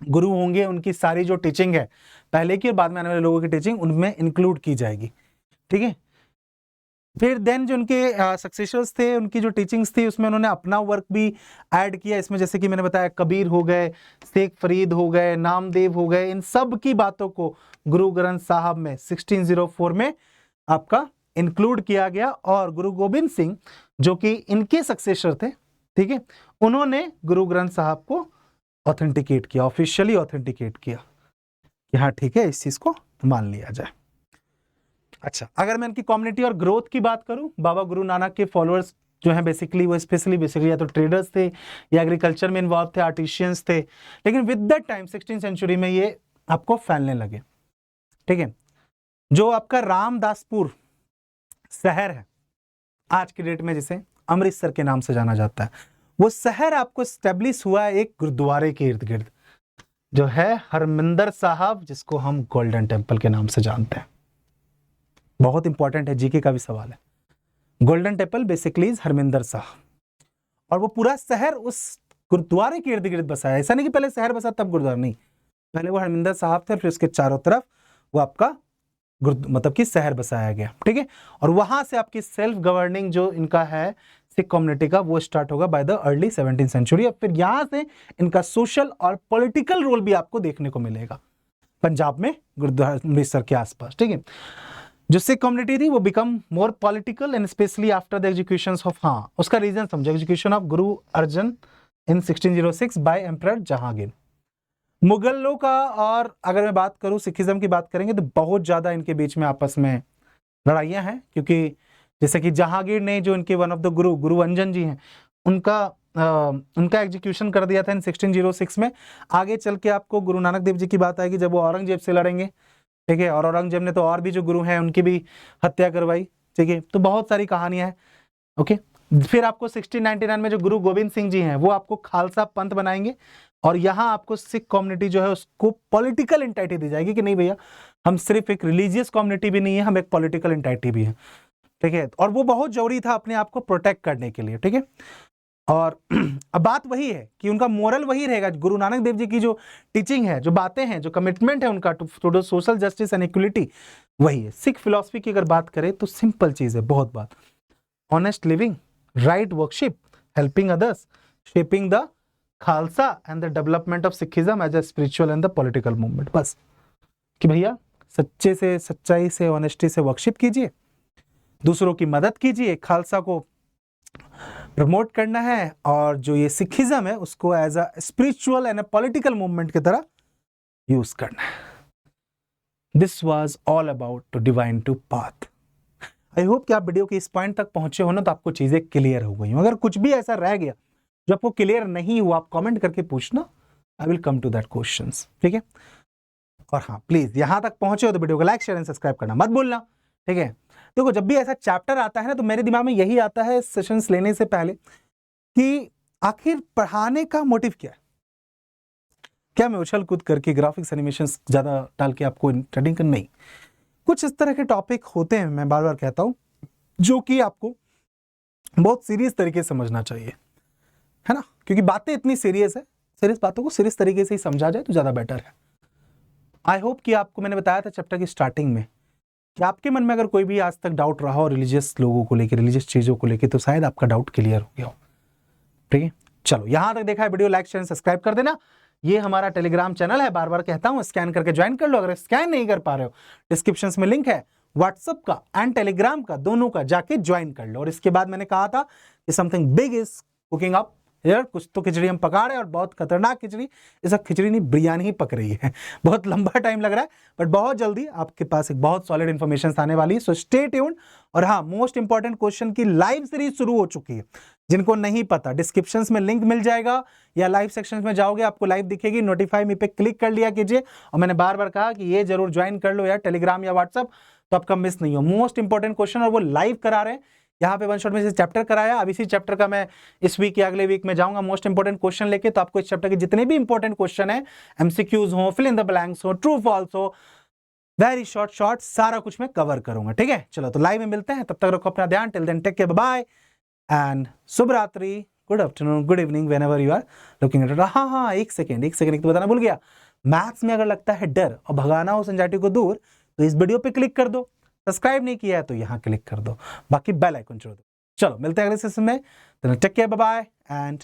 [SPEAKER 1] गुरु होंगे उनकी सारी जो टीचिंग है पहले की और बाद में आने वाले लोगों की टीचिंग उनमें इंक्लूड की जाएगी, ठीक है। फिर देन जो उनके सक्सेसर्स थे, उनकी जो टीचिंग्स थी उसमें उन्होंने अपना वर्क भी ऐड किया इसमें, जैसे कि मैंने बताया कबीर हो गए, शेख फरीद हो गए, नामदेव हो गए, इन सब की बातों को गुरु ग्रंथ साहब में 1604 में आपका इंक्लूड किया गया। और गुरु गोविंद सिंह जो कि इनके सक्सेसर थे, ठीक है, उन्होंने गुरु ग्रंथ साहब को ऑथेंटिकेट किया, ऑफिशियली ऑथेंटिकेट किया कि हाँ ठीक है, इस चीज को मान लिया जाए। अच्छा, अगर मैं इनकी कम्युनिटी और ग्रोथ की बात करूं, बाबा गुरु नानक के फॉलोअर्स जो हैं बेसिकली वो बेसिकली या तो ट्रेडर्स थे या एग्रीकल्चर में इन्वॉल्व थे, आर्टिशियंस थे, लेकिन with the time 16th century में ये आपको फैलने लगे, ठीक है। जो आपका रामदासपुर शहर है आज की डेट में, जिसे अमृतसर के नाम से जाना जाता है, वो शहर आपको स्टेब्लिश हुआ है एक गुरुद्वारे के इर्द गिर्द, जो है हरमिंदर साहब, जिसको हम गोल्डन टेम्पल के नाम से जानते हैं। बहुत इंपॉर्टेंट है, जीके का भी सवाल है। Golden Temple basically is Harmandir Sahib, और वो पूरा शहर उस गुरुद्वारे के इर्द गिर्द बसा है। ऐसा नहीं कि पहले शहर बसा तब गुरुद्वारा, नहीं, पहले वो हरमिंदर साहब थे, फिर उसके चारों तरफ वो आपका मतलब कि शहर बसाया गया, ठीक है। और वहां से आपकी सेल्फ गवर्निंग जो इनका है सिख कम्युनिटी का, वो स्टार्ट होगा by the early 17th century. और फिर यहां से इनका सोशल और पॉलिटिकल रोल भी आपको देखने को मिलेगा पंजाब में, गुरुद्वारा अमृतसर के आसपास, ठीक है। जो सिख कम्युनिटी थी वो become more political and specially after the execution of, हाँ उसका रीजन समझो, execution of Guru Arjan in 1606 bye emperor Jahangir. मुगलों का, और अगर मैं बात करूं सिखिज्म की बात करेंगे तो बहुत ज्यादा इनके बीच में आपस में लड़ाइयां हैं, क्योंकि जैसे कि जहांगीर ने जो इनके वन ऑफ द गुरु अंजन जी हैं, उनका एग्जीक्यूशन कर दिया था इन 1606 में। आगे चल के आपको गुरु नानक देव जी की बात आएगी जब वो औरंगजेब से लड़ेंगे, ठीक है, और औरंगजेब ने तो और भी जो गुरु हैं उनकी भी हत्या करवाई, ठीक है। तो बहुत सारी कहानियां हैं, ओके। फिर आपको 1699 में जो गुरु गोविंद सिंह जी हैं वो आपको खालसा पंथ बनाएंगे, और यहाँ आपको सिख कम्युनिटी जो है उसको पॉलिटिकल एंटाइटी दी जाएगी कि नहीं भैया, हम सिर्फ एक रिलीजियस कम्युनिटी भी नहीं है, हम एक पॉलिटिकल एंटाइटी भी है, ठीक है। और वो बहुत जरूरी था अपने आप को प्रोटेक्ट करने के लिए, ठीक है। और अब बात वही है कि उनका मोरल वही रहेगा, गुरु नानक देव जी की जो टीचिंग है, जो बातें हैं, जो कमिटमेंट है उनका to social justice and equality, वही है। सिख फिलॉसफी की अगर बात करें तो सिंपल चीज है, बहुत बात, honest living, right worship, helping others, shaping the Khalsa and the development of Sikhism as a spiritual and the political movement. बस कि भैया सच्चे से, सच्चाई से, ऑनेस्टी से वर्कशिप कीजिए, दूसरों की मदद कीजिए, खालसा को प्रमोट करना है, और जो ये सिखिज्म है उसको as a spiritual and a political movement की तरह यूज करना है। This was all about to divine to path. I hope कि आप वीडियो के इस पॉइंट तक पहुंचे हो ना, तो आपको चीजें क्लियर हो गई हो। अगर कुछ भी ऐसा रह गया जो आपको क्लियर नहीं हुआ, आप कमेंट करके पूछना, I will come to that questions, ठीक है। और हाँ, प्लीज यहां तक पहुंचे हो तो वीडियो को लाइक शेयर एंड सब्सक्राइब करना मत भूलना, ठीक है। देखो जब भी ऐसा चैप्टर आता है ना, तो मेरे दिमाग में यही आता है सेशंस लेने से पहले कि आखिर पढ़ाने का मोटिव क्या है। क्या मैं उछल कूद करके ग्राफिक्स एनिमेशन ज्यादा डाल के आपको ट्रेडिंग करना, नहीं। कुछ इस तरह के टॉपिक होते हैं, मैं बार बार कहता हूं, जो कि आपको बहुत सीरियस तरीके से समझना चाहिए, है ना, क्योंकि बातें इतनी सीरियस है, सीरियस बातों को सीरियस तरीके से ही समझा जाए तो ज्यादा बेटर है। आई होप कि आपको मैंने बताया था चैप्टर की स्टार्टिंग में कि आपके मन में अगर कोई भी आज तक डाउट रहा हो रिलीजियस लोगों को लेकर, रिलीजियस चीजों को लेकर, तो शायद आपका डाउट क्लियर हो गया हो, ठीक है। चलो, यहां तक देखा है वीडियो, लाइक शेयर सब्सक्राइब कर देना। ये हमारा टेलीग्राम चैनल है, बार बार कहता हूं, स्कैन करके ज्वाइन कर लो। अगर स्कैन नहीं कर पा रहे हो, डिस्क्रिप्शन में लिंक है व्हाट्सएप का एंड टेलीग्राम का, दोनों का, जाके ज्वाइन कर लो। और इसके बाद मैंने कहा था कि something big is cooking up यार, कुछ तो खिचड़ी हम पका रहे हैं, और बहुत खतरनाक खिचड़ी, इस खिचड़ी नहीं बिरयानी ही पक रही है। बहुत लंबा टाइम लग रहा है, बट बहुत जल्दी आपके पास एक बहुत सॉलिड इंफॉर्मेशन आने वाली है, सो स्टे ट्यून्ड। और हाँ, मोस्ट इंपॉर्टेंट क्वेश्चन की लाइव सीरीज शुरू हो चुकी है। जिनको नहीं पता, डिस्क्रिप्शंस में लिंक मिल जाएगा, या लाइव सेक्शंस में जाओगे आपको लाइव दिखेगी, नोटिफाई मी पे क्लिक कर लिया कीजिए। और मैंने बार बार कहा कि ये जरूर ज्वाइन कर लो यार, टेलीग्राम या व्हाट्सएप, तो आपका मिस नहीं हो। मोस्ट इंपॉर्टेंट क्वेश्चन, और वो लाइव करा रहे हैं, यहाँ पे वन शॉट में से चैप्टर कराया। अब इसी चैप्टर का मैं इस वीक या अगले वीक में जाऊंगा मोस्ट इंपोर्टेंट क्वेश्चन लेके। तो आपको इस चैप्टर के जितने भी इंपॉर्टेंट क्वेश्चन है, एमसीक्यूज हो, फिल इन द ब्लैंक्स हो, ट्रू फॉल्स हो, वेरी शॉर्ट सारा कुछ मैं कवर करूंगा। ठीक है, चलो तो लाइव में मिलते हैं, तब तक रखो अपना ध्यान। Till then take care, bye and शुभ रात्रि, good afternoon, good evening, whenever you are looking at. हाँ, एक सेकेंड एक तो बताना भूल गया। मैथ्स में अगर लगता है डर और भगाना हो एंजाइटी को दूर, तो इस वीडियो पे क्लिक कर दो। सब्सक्राइब नहीं किया है तो यहां क्लिक कर दो, बाकी बेल आइकन छोड़ दो। चलो मिलते हैं अगले सेशन में। Take care, bye bye and